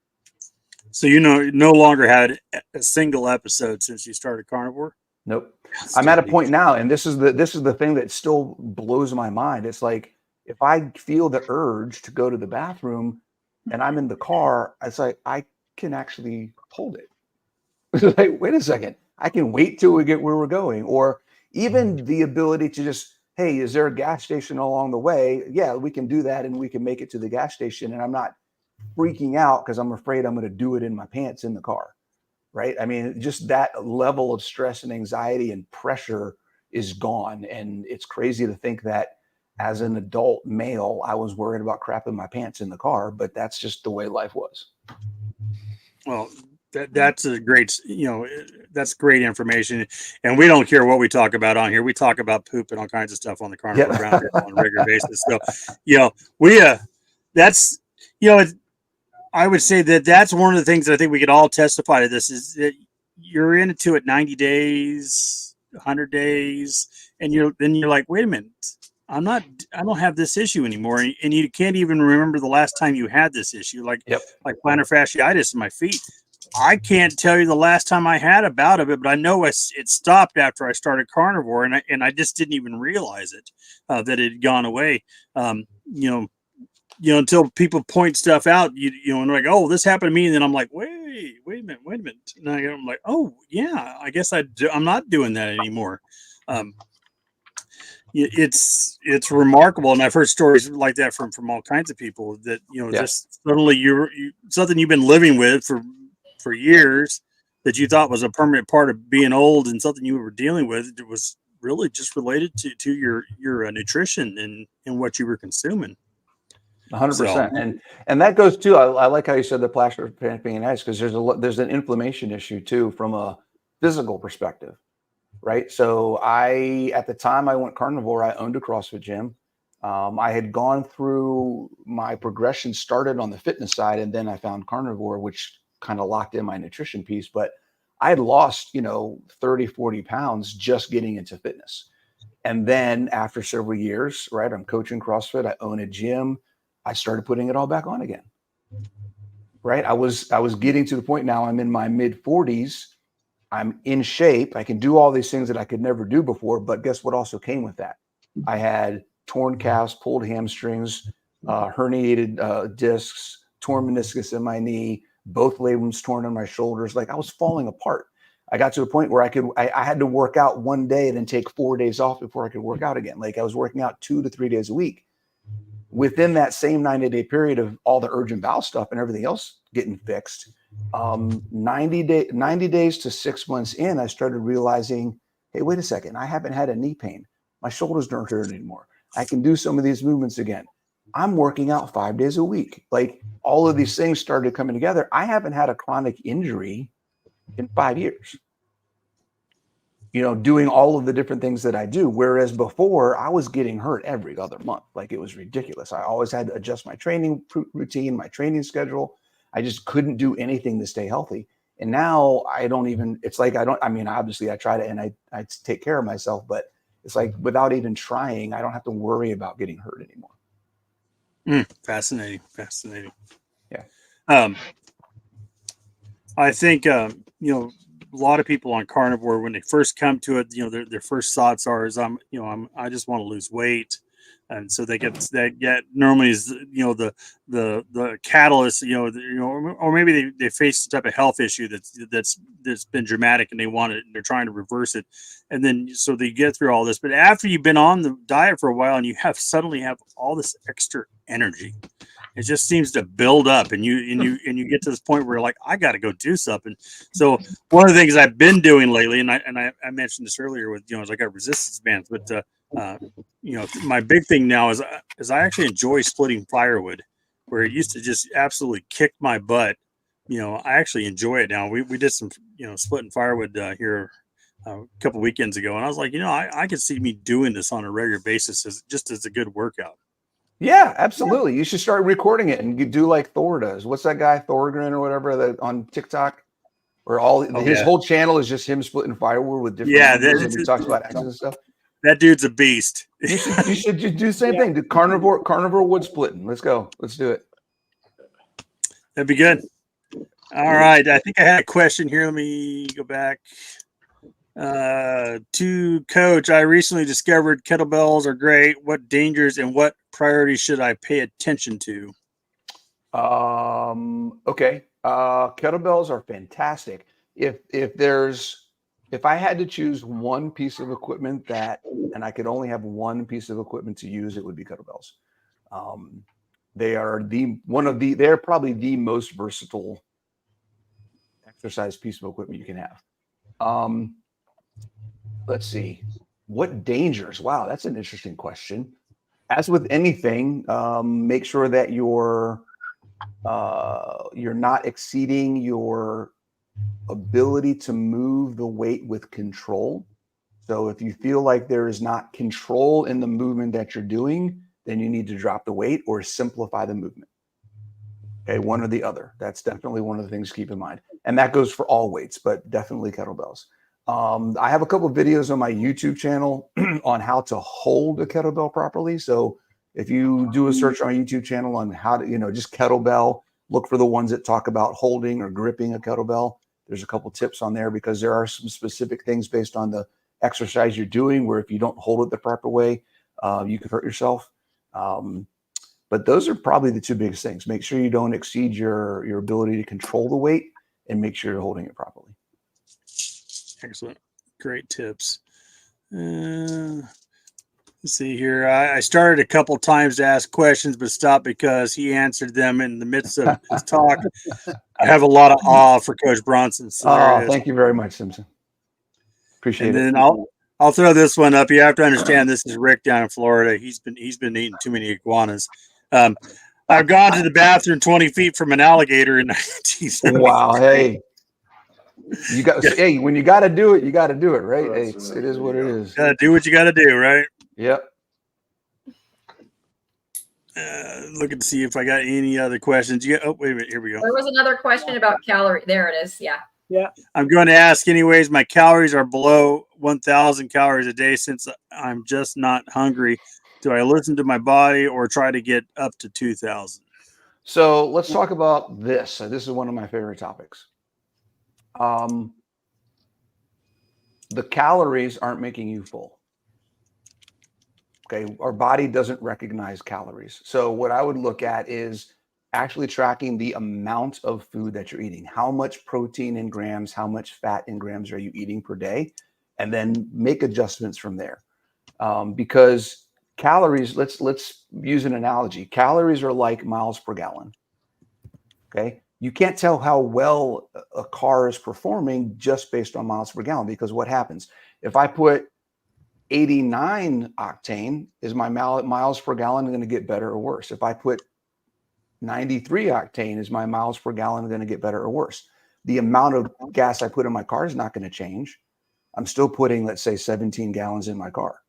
So, no longer had a single episode since you started carnivore? Nope. I'm at a point now, and this is the thing that still blows my mind. It's like, if I feel the urge to go to the bathroom and I'm in the car, it's like, I can actually hold it. It's like, wait a second, I can wait till we get where we're going. Or even the ability to just, hey, is there a gas station along the way? Yeah, we can do that, and we can make it to the gas station. And I'm not freaking out because I'm afraid I'm going to do it in my pants in the car, right? I mean, just that level of stress and anxiety and pressure is gone. And it's crazy to think that as an adult male, I was worried about crapping my pants in the car, but that's just the way life was. Well, that's a great, that's great information. And we don't care what we talk about on here. We talk about poop and all kinds of stuff on the Carnivore Roundtable on a regular basis. So, that's, I would say that's one of the things that I think we could all testify to this, is that you're into it 90 days, 100 days, and you're like, wait a minute, I don't have this issue anymore. And you can't even remember the last time you had this issue, like plantar fasciitis in my feet. I can't tell you the last time I had a bout of it, but I know it stopped after I started carnivore, and I just didn't even realize it, that it had gone away. Until people point stuff out, and like, oh, this happened to me, and then I'm like, wait a minute, and I'm like, oh yeah, I guess I'm not doing that anymore. It's remarkable, and I've heard stories like that from all kinds of people that just suddenly you're something you've been living with for years that you thought was a permanent part of being old, and something you were dealing with, it was really just related to your nutrition and what you were consuming. 100%. And that goes too. I like how you said the plaster being nice, because there's an inflammation issue too from a physical perspective, right? So at the time I went carnivore, I owned a CrossFit gym. I had gone through my progression, started on the fitness side, and then I found carnivore, which kind of locked in my nutrition piece. But I had lost, 30, 40 pounds just getting into fitness. And then after several years, right, I'm coaching CrossFit. I own a gym. I started putting it all back on again. Right. I was getting to the point now I'm in my mid 40s. I'm in shape. I can do all these things that I could never do before. But guess what also came with that? I had torn calves, pulled hamstrings, herniated discs, torn meniscus in my knee, both labrums torn on my shoulders. Like I was falling apart. I got to a point where I had to work out one day and then take 4 days off before I could work out again. Like I was working out 2 to 3 days a week. Within that same 90-day period of all the urgent bowel stuff and everything else getting fixed, 90 days to 6 months in, I started realizing, hey, wait a second, I haven't had a knee pain. My shoulders don't hurt anymore. I can do some of these movements again. I'm working out 5 days a week. Like all of these things started coming together. I haven't had a chronic injury in 5 years. Doing all of the different things that I do. Whereas before I was getting hurt every other month. Like it was ridiculous. I always had to adjust my training routine, my training schedule. I just couldn't do anything to stay healthy. And now I don't even, it's like, obviously I try to, and I take care of myself, but it's like without even trying, I don't have to worry about getting hurt anymore. Fascinating. Yeah. I think, a lot of people on carnivore, when they first come to it, their first thoughts are, I just want to lose weight. And so they get normally is, the catalyst, or maybe they face some type of health issue that's been dramatic and they're trying to reverse it. And then, so they get through all this, but after you've been on the diet for a while and you suddenly have all this extra energy, it just seems to build up and you get to this point where you're like, I got to go do something. So one of the things I've been doing lately, and I mentioned this earlier with, as I got resistance bands, but, my big thing now is I actually enjoy splitting firewood, where it used to just absolutely kick my butt. I actually enjoy it now. We did some, splitting firewood here a couple weekends ago. And I was like, I could see me doing this on a regular basis as a good workout. Yeah, absolutely. You should start recording it and you do like Thor does. What's that guy, Thorgren or whatever, on TikTok? Where his whole channel is just him splitting firewood with different videos, and he talks about axes and stuff. That dude's a beast. You should do the same thing. Do carnivore wood splitting. Let's go. Let's do it. That'd be good. All right. I think I had a question here. Let me go back. To Coach, I recently discovered kettlebells are great. What dangers and what priorities should I pay attention to? Okay. Kettlebells are fantastic. If I had to choose one piece of equipment and I could only have one piece of equipment to use, it would be kettlebells. They're probably the most versatile exercise piece of equipment you can have. Let's see. What dangers? Wow, that's an interesting question. As with anything, make sure that you're not exceeding your ability to move the weight with control. So if you feel like there is not control in the movement that you're doing, then you need to drop the weight or simplify the movement. Okay, one or the other. That's definitely one of the things to keep in mind. And that goes for all weights, but definitely kettlebells. I have a couple of videos on my YouTube channel on how to hold a kettlebell properly. So if you do a search on my YouTube channel on how to, just kettlebell, look for the ones that talk about holding or gripping a kettlebell. There's a couple tips on there because there are some specific things based on the exercise you're doing where if you don't hold it the proper way, you could hurt yourself. But those are probably the two biggest things. Make sure you don't exceed your ability to control the weight and make sure you're holding it properly. Excellent. Great tips. Let's see here. I started a couple times to ask questions, but stopped because he answered them in the midst of his talk. I have a lot of awe for Coach Bronson. So thank you very much, Simpson. Appreciate it. And then I'll throw this one up. You have to understand this is Rick down in Florida. He's been eating too many iguanas. I've gone to the bathroom 20 feet from an alligator in 1970. Wow. Hey. Hey, when you got to do it, you got to do it, right? Hey, it is what it is. Got to do what you got to do, right? Yep. Looking to see if I got any other questions. Wait a minute. Here we go. There was another question about calorie. There it is. Yeah. Yeah. I'm going to ask anyways. My calories are below 1,000 calories a day since I'm just not hungry. Do I listen to my body or try to get up to 2,000? So let's talk about this. This is one of my favorite topics. The calories aren't making you full. Okay. Our body doesn't recognize calories. So what I would look at is actually tracking the amount of food that you're eating. How much protein in grams, how much fat in grams are you eating per day? And then make adjustments from there. Because calories, let's use an analogy. Calories are like miles per gallon. Okay. You can't tell how well a car is performing just based on miles per gallon, because what happens if I put 89 octane, is my miles per gallon going to get better or worse? If I put 93 octane, is my miles per gallon going to get better or worse? The amount of gas I put in my car is not going to change. I'm still putting, let's say, 17 gallons in my car.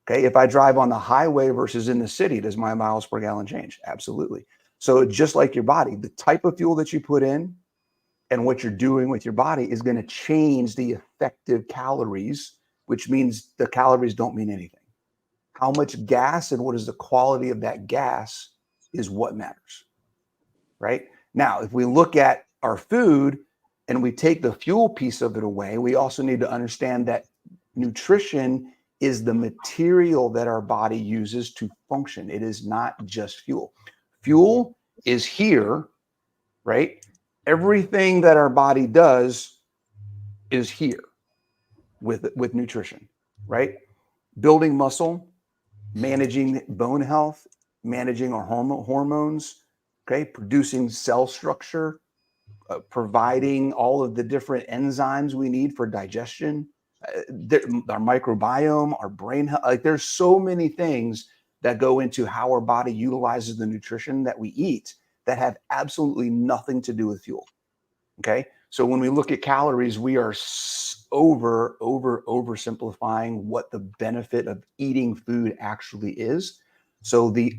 Okay. If I drive on the highway versus in the city, does my miles per gallon change? Absolutely. So just like your body, the type of fuel that you put in and what you're doing with your body is going to change the effective calories, which means the calories don't mean anything. How much gas and what is the quality of that gas is what matters, right? Now, if we look at our food and we take the fuel piece of it away, we also need to understand that nutrition is the material that our body uses to function. It is not just fuel. Fuel is here, right? Everything that our body does is here with nutrition, right? Building muscle, managing bone health, managing our hormones, okay? Producing cell structure, providing all of the different enzymes we need for digestion, our microbiome, our brain health. Like, there's so many things that go into how our body utilizes the nutrition that we eat that have absolutely nothing to do with fuel. Okay. So when we look at calories, we are oversimplifying what the benefit of eating food actually is. So the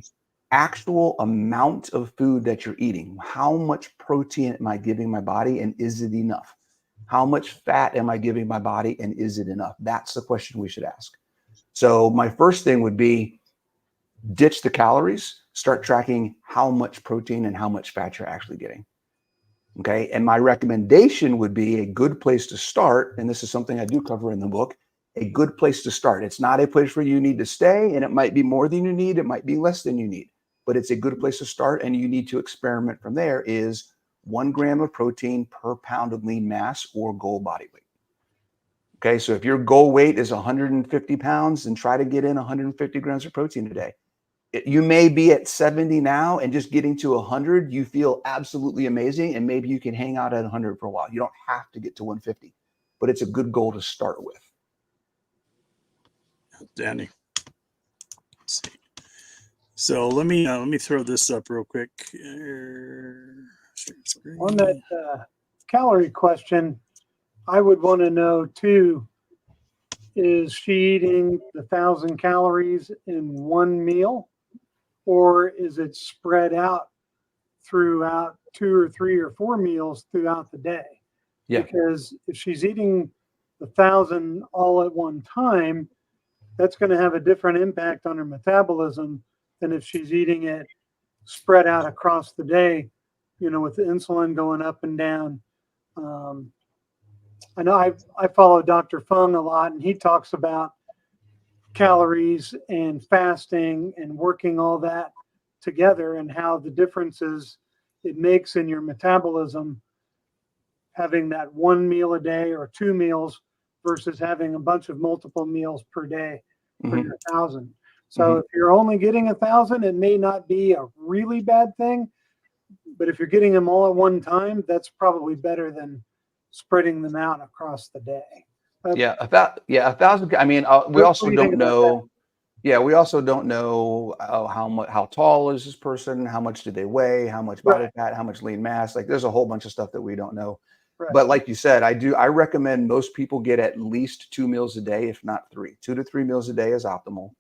actual amount of food that you're eating, how much protein am I giving my body, and is it enough? How much fat am I giving my body, and is it enough? That's the question we should ask. So my first thing would be ditch the calories, start tracking how much protein and how much fat you're actually getting. Okay. And my recommendation would be a good place to start. And this is something I do cover in the book, a good place to start. It's not a place where you need to stay, and it might be more than you need. It might be less than you need, but it's a good place to start. And you need to experiment from there is 1 gram of protein per pound of lean mass or goal body weight. Okay. So if your goal weight is 150 pounds, then try to get in 150 grams of protein a day. You may be at 70 now, and just getting to 100, you feel absolutely amazing. And maybe you can hang out at 100 for a while. You don't have to get to 150, but it's a good goal to start with. Danny. Let's see. So let me throw this up real quick. On that calorie question, I would want to know too, is she eating the 1,000 calories in one meal, or is it spread out throughout 2 or 3 or 4 meals throughout the day? Yeah. Because if she's eating the 1,000 all at one time, that's going to have a different impact on her metabolism than if she's eating it spread out across the day, with the insulin going up and down. I know I follow Dr. Fung a lot, and he talks about calories and fasting and working all that together, and how the differences it makes in your metabolism having that 1 meal a day or 2 meals versus having a bunch of multiple meals per day for your 1,000. So if you're only getting 1,000, it may not be a really bad thing, but if you're getting them all at one time, that's probably better than spreading them out across the day. 1,000. I mean, we also don't know. Yeah, we also don't know how tall is this person, how much do they weigh, how much body fat, how much lean mass. Like, there's a whole bunch of stuff that we don't know. Right. But like you said, I recommend most people get at least 2 meals a day, if not 3. 2 to 3 meals a day is optimal.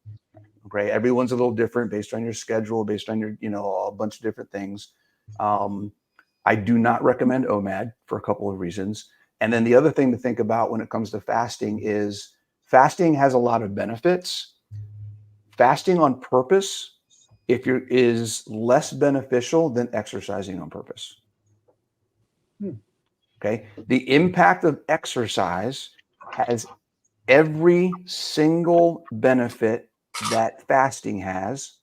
Okay, everyone's a little different based on your schedule, based on your a bunch of different things. I do not recommend OMAD for a couple of reasons. And then the other thing to think about when it comes to fasting is fasting has a lot of benefits. Fasting on purpose, is less beneficial than exercising on purpose. Okay. The impact of exercise has every single benefit that fasting has,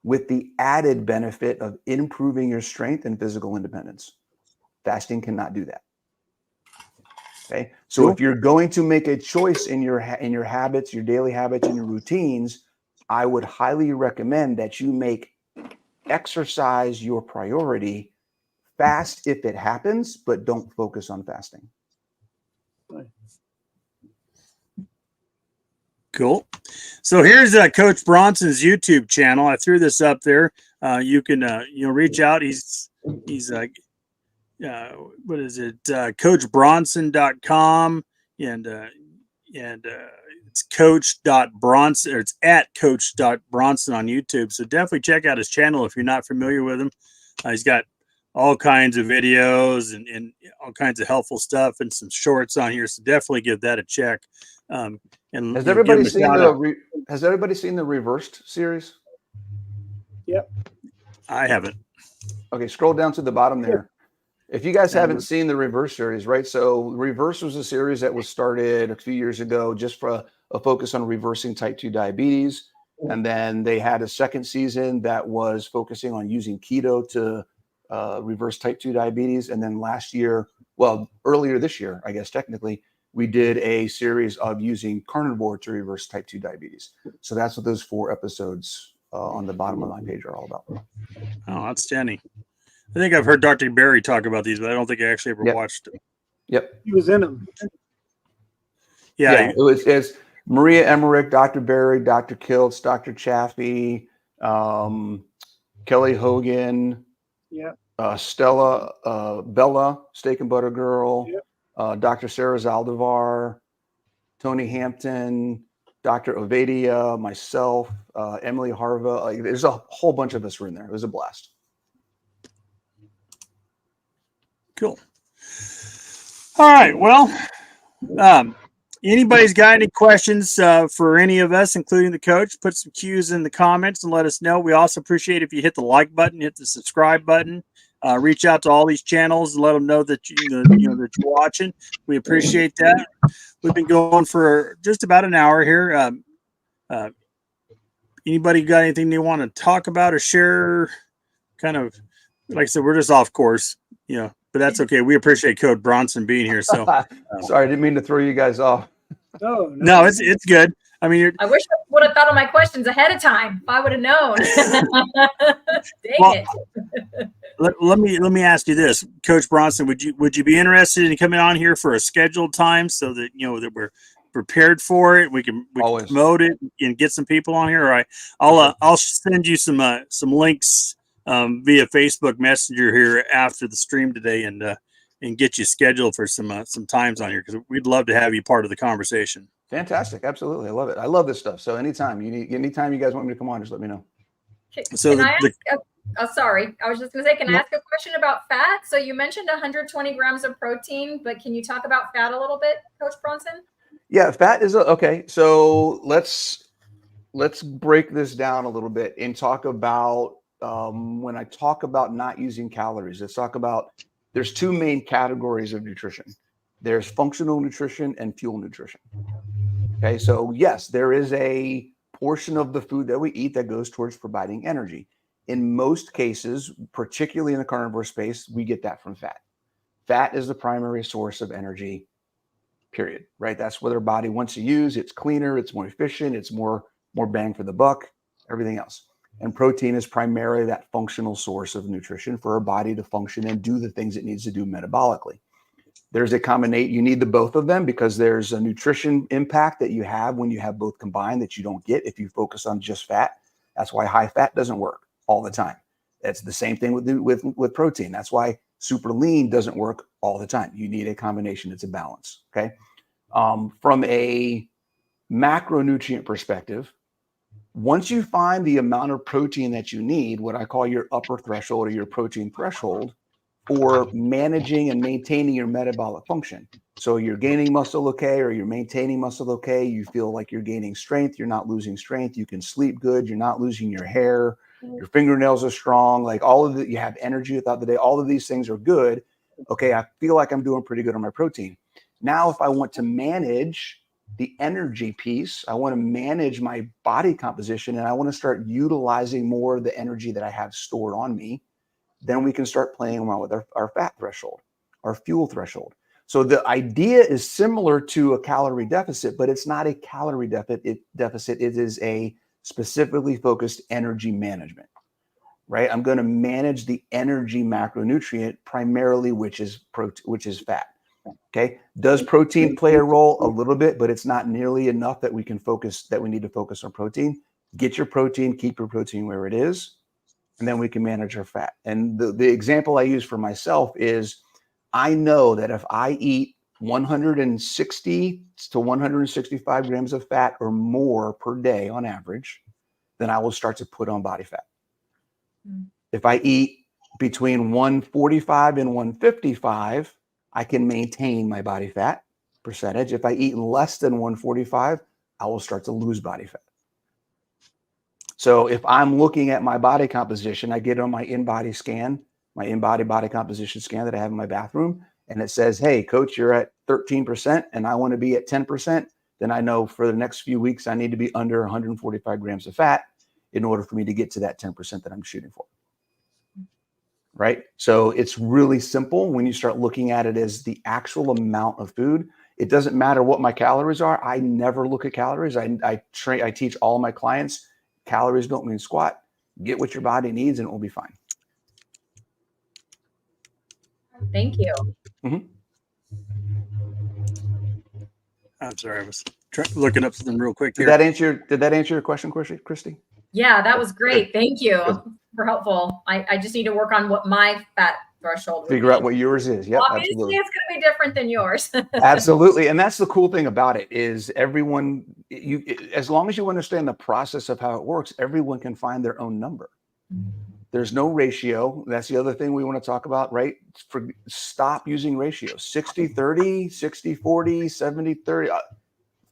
with the added benefit of improving your strength and physical independence. Fasting cannot do that. Okay. So if you're going to make a choice in your habits, your daily habits and your routines, I would highly recommend that you make exercise your priority. Fast if it happens, but don't focus on fasting. Cool. So here's Coach Bronson's YouTube channel. I threw this up there. You can reach out. He's what is it? CoachBronson.com and it's coach.bronson, or it's at coach.bronson on YouTube. So definitely check out his channel if you're not familiar with him. He's got all kinds of videos and all kinds of helpful stuff and some shorts on here. So definitely give that a check. And has everybody seen the Reversed series? Yep. I haven't. Okay, scroll down to the bottom there. If you guys haven't seen the Reverse series, right? So Reverse was a series that was started a few years ago just for a focus on reversing type 2 diabetes. And then they had a second season that was focusing on using keto to reverse type 2 diabetes. And then earlier this year, I guess technically, we did a series of using carnivore to reverse type 2 diabetes. So that's what those 4 episodes on the bottom of my page are all about. Oh, outstanding. I think I've heard Dr. Berry talk about these, but I don't think I actually ever watched it. Yep. He was in them. Yeah, it's Maria Emmerich, Dr. Berry, Dr. Kiltz, Dr. Chaffee, Kelly Hogan, Stella, Bella, Steak and Butter Girl, Dr. Sarah Zaldivar, Tony Hampton, Dr. Ovadia, myself, Emily Harva. There's a whole bunch of us were in there. It was a blast. Cool. All right. Well, anybody's got any questions for any of us, including the coach, put some cues in the comments and let us know. We also appreciate if you hit the like button, hit the subscribe button, reach out to all these channels and let them know that that you're watching. We appreciate that. We've been going for just about an hour here. Anybody got anything they want to talk about or share? Kind of, like I said, we're just off course, but that's okay. We appreciate Coach Bronson being here. So sorry, I didn't mean to throw you guys off. No, it's good. I mean, I wish I would have thought of my questions ahead of time. If I would have known. Dang it. Let me ask you this, Coach Bronson. Would you be interested in coming on here for a scheduled time so that that we're prepared for it? We can promote it and get some people on here. All right, I'll send you some links via Facebook Messenger here after the stream today, and get you scheduled for some times on here, because we'd love to have you part of the conversation. Fantastic, absolutely, I love it. I love this stuff. So anytime you guys want me to come on, just let me know. So can I ask? Sorry, I was just going to say, can I ask a question about fat? So you mentioned 120 grams of protein, but can you talk about fat a little bit, Coach Bronson? Yeah, fat is okay. So let's break this down a little bit and talk about when I talk about not using calories. Let's talk about, there's 2 main categories of nutrition. There's functional nutrition and fuel nutrition. Okay, so yes, there is a portion of the food that we eat that goes towards providing energy. In most cases, particularly in the carnivore space, we get that from fat. Fat is the primary source of energy, period, right? That's what our body wants to use. It's cleaner, it's more efficient, it's more bang for the buck, everything else. And protein is primarily that functional source of nutrition for our body to function and do the things it needs to do metabolically. There's a combination, you need the both of them, because there's a nutrition impact that you have when you have both combined that you don't get if you focus on just fat. That's why high fat doesn't work all the time. It's the same thing with protein. That's why super lean doesn't work all the time. You need a combination. It's a balance. Okay. From a macronutrient perspective, once you find the amount of protein that you need, what I call your upper threshold or your protein threshold or managing and maintaining your metabolic function. So you're gaining muscle okay, or you're maintaining muscle okay. You feel like you're gaining strength. You're not losing strength. You can sleep good. You're not losing your hair. Your fingernails are strong. Like all of it, you have energy throughout the day. All of these things are good. Okay, I feel like I'm doing pretty good on my protein. Now, if I want to manage the energy piece, I want to manage my body composition, and I want to start utilizing more of the energy that I have stored on me, then we can start playing around with our fat threshold, our fuel threshold. So the idea is similar to a calorie deficit, but it's not a calorie deficit. It is a specifically focused energy management, right? I'm going to manage the energy macronutrient primarily, which is fat. Okay. Does protein play a role? A little bit, but it's not nearly enough that we need to focus on protein. Get your protein, keep your protein where it is, and then we can manage our fat. And the example I use for myself is, I know that if I eat 160 to 165 grams of fat or more per day on average, then I will start to put on body fat. If I eat between 145 and 155, I can maintain my body fat percentage. If I eat less than 145, I will start to lose body fat. So if I'm looking at my body composition, I get on my in-body scan, my in-body body composition scan that I have in my bathroom, and it says, hey, coach, you're at 13% and I want to be at 10%. Then I know for the next few weeks, I need to be under 145 grams of fat in order for me to get to that 10% that I'm shooting for. Right? So it's really simple when you start looking at it as the actual amount of food. It doesn't matter what my calories are. I never look at calories. I teach all my clients, calories don't mean squat. Get what your body needs and it will be fine. Thank you. Mm-hmm. I'm sorry, I was looking up something real quick here. Did that answer your question, Cristie? Yeah, that was great. Thank you. Good. Super helpful. I just need to work on what my fat threshold would Figure out be. what yours is. Yep, Obviously, absolutely. it's going to be different than yours. Absolutely. And that's the cool thing about it is as long as you understand the process of how it works, everyone can find their own number. There's no ratio. That's the other thing we want to talk about, right? Stop using ratios. 60-30, 60-40, 70-30.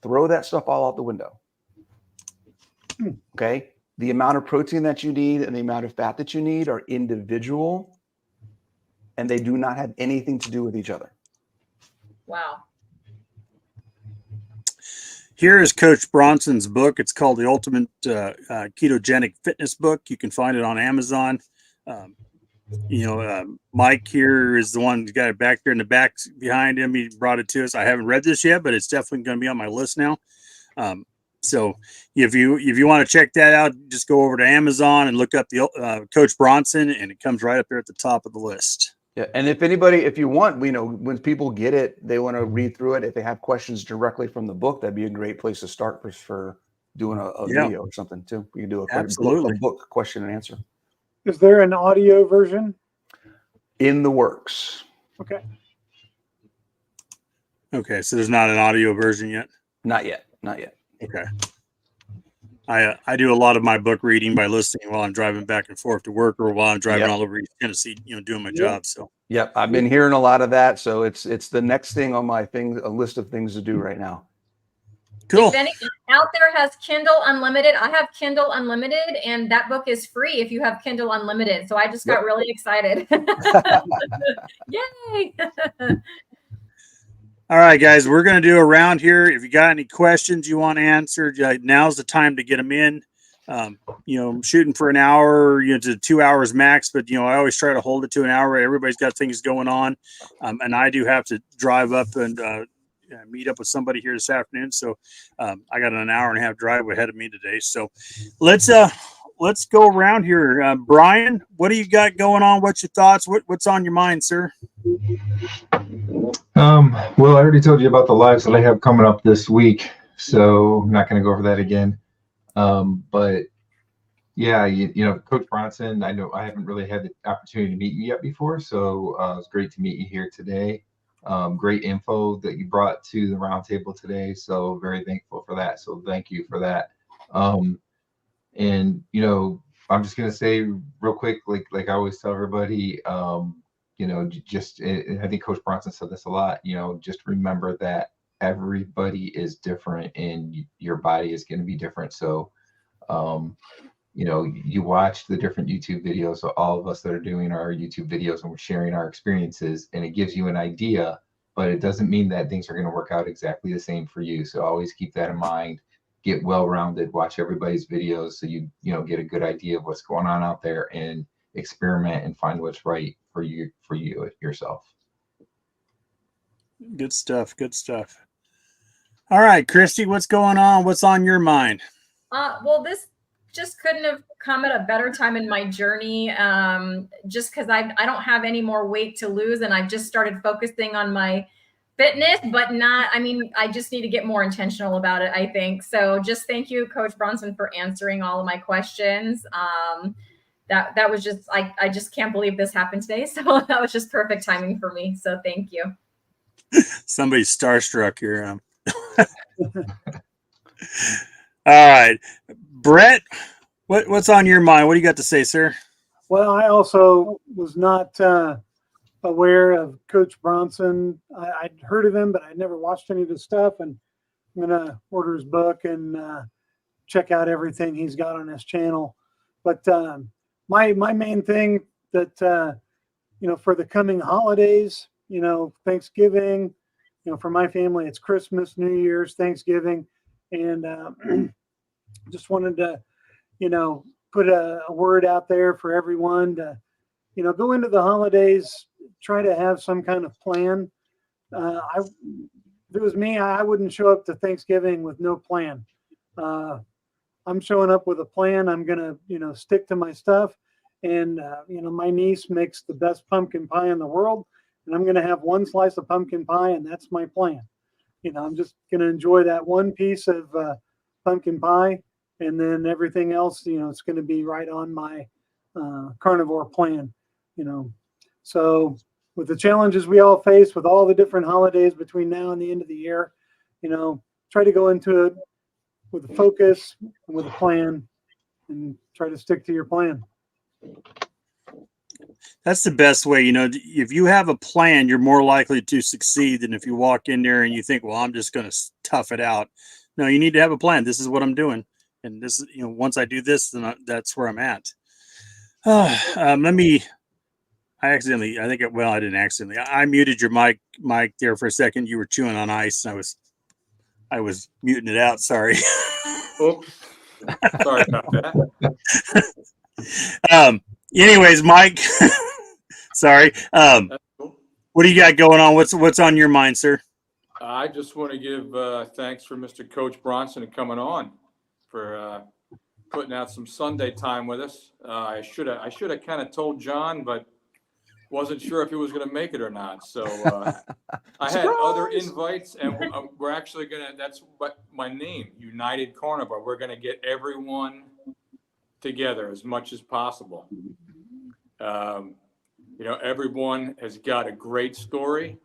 Throw that stuff all out the window. Okay? The amount of protein that you need and the amount of fat that you need are individual, and they do not have anything to do with each other. Wow. Here is Coach Bronson's book. It's called The Ultimate Ketogenic Fitness Book. You can find it on Amazon. Mike here is the one who got it back there in the back behind him. He brought it to us. I haven't read this yet, but it's definitely going to be on my list now. So if you want to check that out, just go over to Amazon and look up the Coach Bronson, and it comes right up there at the top of the list. Yeah, and if you want, when people get it, they want to read through it. If they have questions directly from the book, that'd be a great place to start for doing a video or something too. We can do a book question and answer. Is there an audio version? In the works. Okay. Okay, so there's not an audio version yet? Not yet. Okay. I do a lot of my book reading by listening while I'm driving back and forth to work or while I'm driving all over East Tennessee, doing my job. So. Yep, I've been hearing a lot of that. So it's the next thing on my a list of things to do right now. Cool. If anyone out there has Kindle Unlimited, I have Kindle Unlimited, and that book is free if you have Kindle Unlimited. So I just got really excited. Yay! All right, guys, we're going to do a round here. If you got any questions you want answered, now's the time to get them in. Shooting for an hour, to 2 hours max, but I always try to hold it to an hour. Everybody's got things going on, and I do have to drive up and meet up with somebody here this afternoon. So I got an hour and a half drive ahead of me today. So let's go around here. Brian, what do you got going on? What's your thoughts? What's on your mind, sir? Well, I already told you about the lives that I have coming up this week, so I'm not going to go over that again. But yeah, Coach Bronson, I know I haven't really had the opportunity to meet you yet before, so it's great to meet you here today. Great info that you brought to the roundtable today, so very thankful for that. So thank you for that. And I'm just gonna say real quick, like I always tell everybody, just, I think Coach Bronson said this a lot, just remember that everybody is different and your body is going to be different. So, you watch the different YouTube videos. So all of us that are doing our YouTube videos and we're sharing our experiences, and it gives you an idea, but it doesn't mean that things are going to work out exactly the same for you. So always keep that in mind. Get well-rounded, watch everybody's videos so you get a good idea of what's going on out there, and experiment and find what's right for you yourself. Good stuff. Good stuff. All right, Cristie, what's going on? What's on your mind? Well, this just couldn't have come at a better time in my journey. Just because I don't have any more weight to lose, and I've just started focusing on my fitness, but I just need to get more intentional about it, I think. So just thank you, Coach Bronson, for answering all of my questions. That was just, I just can't believe this happened today. So that was just perfect timing for me. So thank you. Somebody's starstruck here. All right, Brent, what's on your mind? What do you got to say, sir? Well, I also was not aware of Coach Bronson. I'd heard of him, but I'd never watched any of his stuff. And I'm going to order his book and check out everything he's got on his channel. But my main thing that, for the coming holidays, Thanksgiving, for my family, it's Christmas, New Year's, Thanksgiving. And just wanted to, put a word out there for everyone to, go into the holidays, try to have some kind of plan. If it was me, I wouldn't show up to Thanksgiving with no plan. I'm showing up with a plan. I'm going to, stick to my stuff. And, my niece makes the best pumpkin pie in the world. And I'm going to have one slice of pumpkin pie, and that's my plan. I'm just going to enjoy that one piece of pumpkin pie. And then everything else, it's going to be right on my carnivore plan, So with the challenges we all face with all the different holidays between now and the end of the year, try to go into it with a focus and with a plan and try to stick to your plan. That's the best way. If you have a plan, you're more likely to succeed than if you walk in there and you think, well, I'm just going to tough it out. No, you need to have a plan. This is what I'm doing. And this is, once I do this, then that's where I'm at. I didn't accidentally. I muted your mic there for a second. You were chewing on ice. I was muting it out. Sorry. Oops. Sorry about that. Anyways, Mike, sorry. What do you got going on? What's on your mind, sir? I just want to give thanks for Mr. Coach Bronson coming on, for putting out some Sunday time with us. I should have kind of told John, but wasn't sure if he was going to make it or not. So I had other invites, and we're actually that's what my name, United Carnivore. We're going to get everyone together as much as possible. Everyone has got a great story,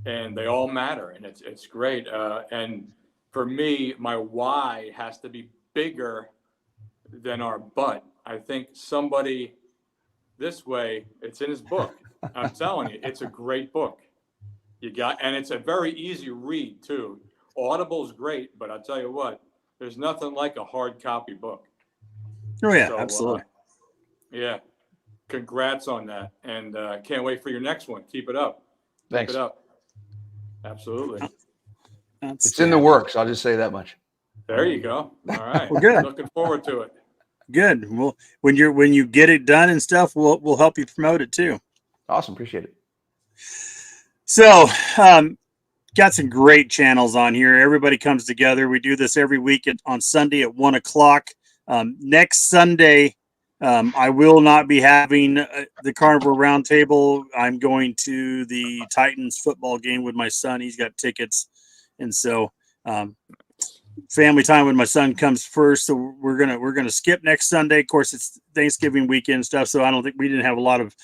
and they all matter, and it's great. And for me, my why has to be bigger than our butt. I think somebody this way, it's in his book. I'm telling you, it's a great book. And it's a very easy read too. Audible's great, but I'll tell you what, there's nothing like a hard copy book. Oh yeah, absolutely. Yeah. Congrats on that. And can't wait for your next one. Keep it up. Thanks. Keep it up. Absolutely. It's in the works. I'll just say that much. There you go. All right. Well, good. Looking forward to it. Good. Well, when you get it done and stuff, we'll help you promote it too. Awesome. Appreciate it. So, got some great channels on here. Everybody comes together. We do this every week on Sunday at 1:00. Next Sunday, I will not be having the Carnivore Roundtable. I'm going to the Titans football game with my son. He's got tickets. And so, family time with my son comes first. So we're gonna skip next Sunday. Of course, it's Thanksgiving weekend stuff. So I don't think we didn't have a lot of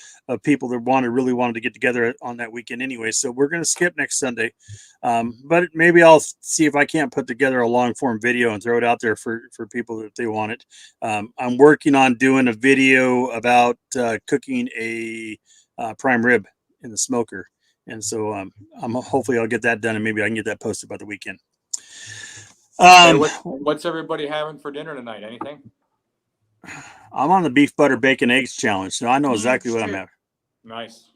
people that really wanted to get together on that weekend anyway. So we're gonna skip next Sunday. But maybe I'll see if I can't put together a long form video and throw it out there for people if they want it. I'm working on doing a video about cooking a prime rib in the smoker. And so hopefully I'll get that done, and maybe I can get that posted by the weekend. Hey, what's everybody having for dinner tonight? Anything? I'm on the beef, butter, bacon, eggs challenge, so I know exactly what I'm having. Nice.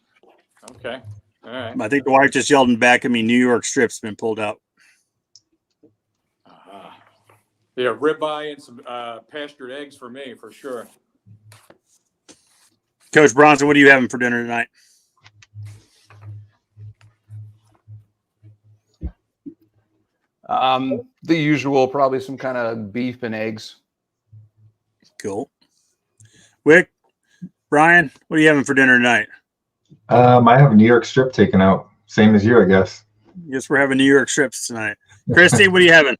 Okay. All right. I think the wife just yelled in back at me, New York strip's been pulled out. Yeah, ribeye and some pastured eggs for me, for sure. Coach Bronson, what are you having for dinner tonight? The usual, probably some kind of beef and eggs. Cool. Wick, Brian, what are you having for dinner tonight? I have a New York strip taken out. Same as you, I guess. Guess we're having New York strips tonight. Cristie, what are you having?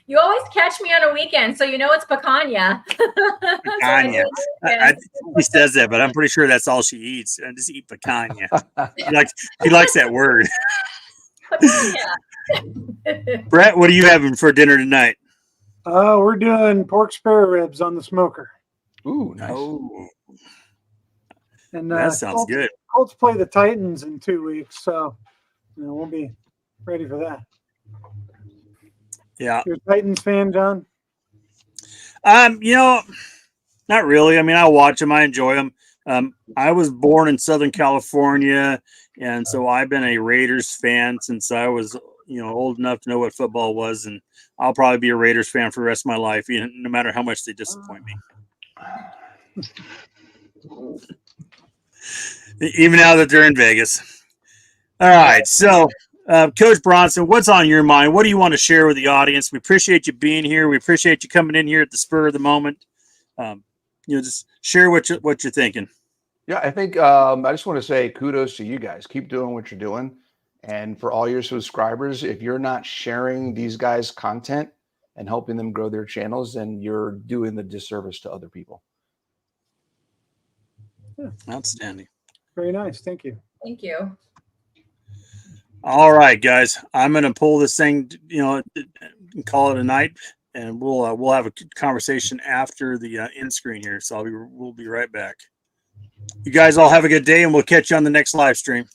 You always catch me on a weekend, so you know it's picanha. Picanha. He says that, but I'm pretty sure that's all she eats. I just eat picanha. He likes that word. Picanha. Brent, what are you having for dinner tonight? We're doing pork spare ribs on the smoker. Ooh, nice. Oh, And that sounds good. Colts play the Titans in 2 weeks, so we'll be ready for that. Yeah. You're a Titans fan, John? Not really. I mean, I watch them. I enjoy them. I was born in Southern California, and so I've been a Raiders fan since I was, old enough to know what football was, and I'll probably be a Raiders fan for the rest of my life, no matter how much they disappoint me. Even now that they're in Vegas. All right, so Coach Bronson, what's on your mind? What do you want to share with the audience? We appreciate you being here. We appreciate you coming in here at the spur of the moment. Just share what you're thinking. Yeah, I think I just want to say kudos to you guys. Keep doing what you're doing. And for all your subscribers, if you're not sharing these guys' content and helping them grow their channels, then you're doing the disservice to other people. Yeah. Outstanding. Very nice. Thank you. Thank you. All right, guys, I'm going to pull this thing, and call it a night, and we'll have a conversation after the end screen here. So we'll be right back. You guys all have a good day, and we'll catch you on the next live stream.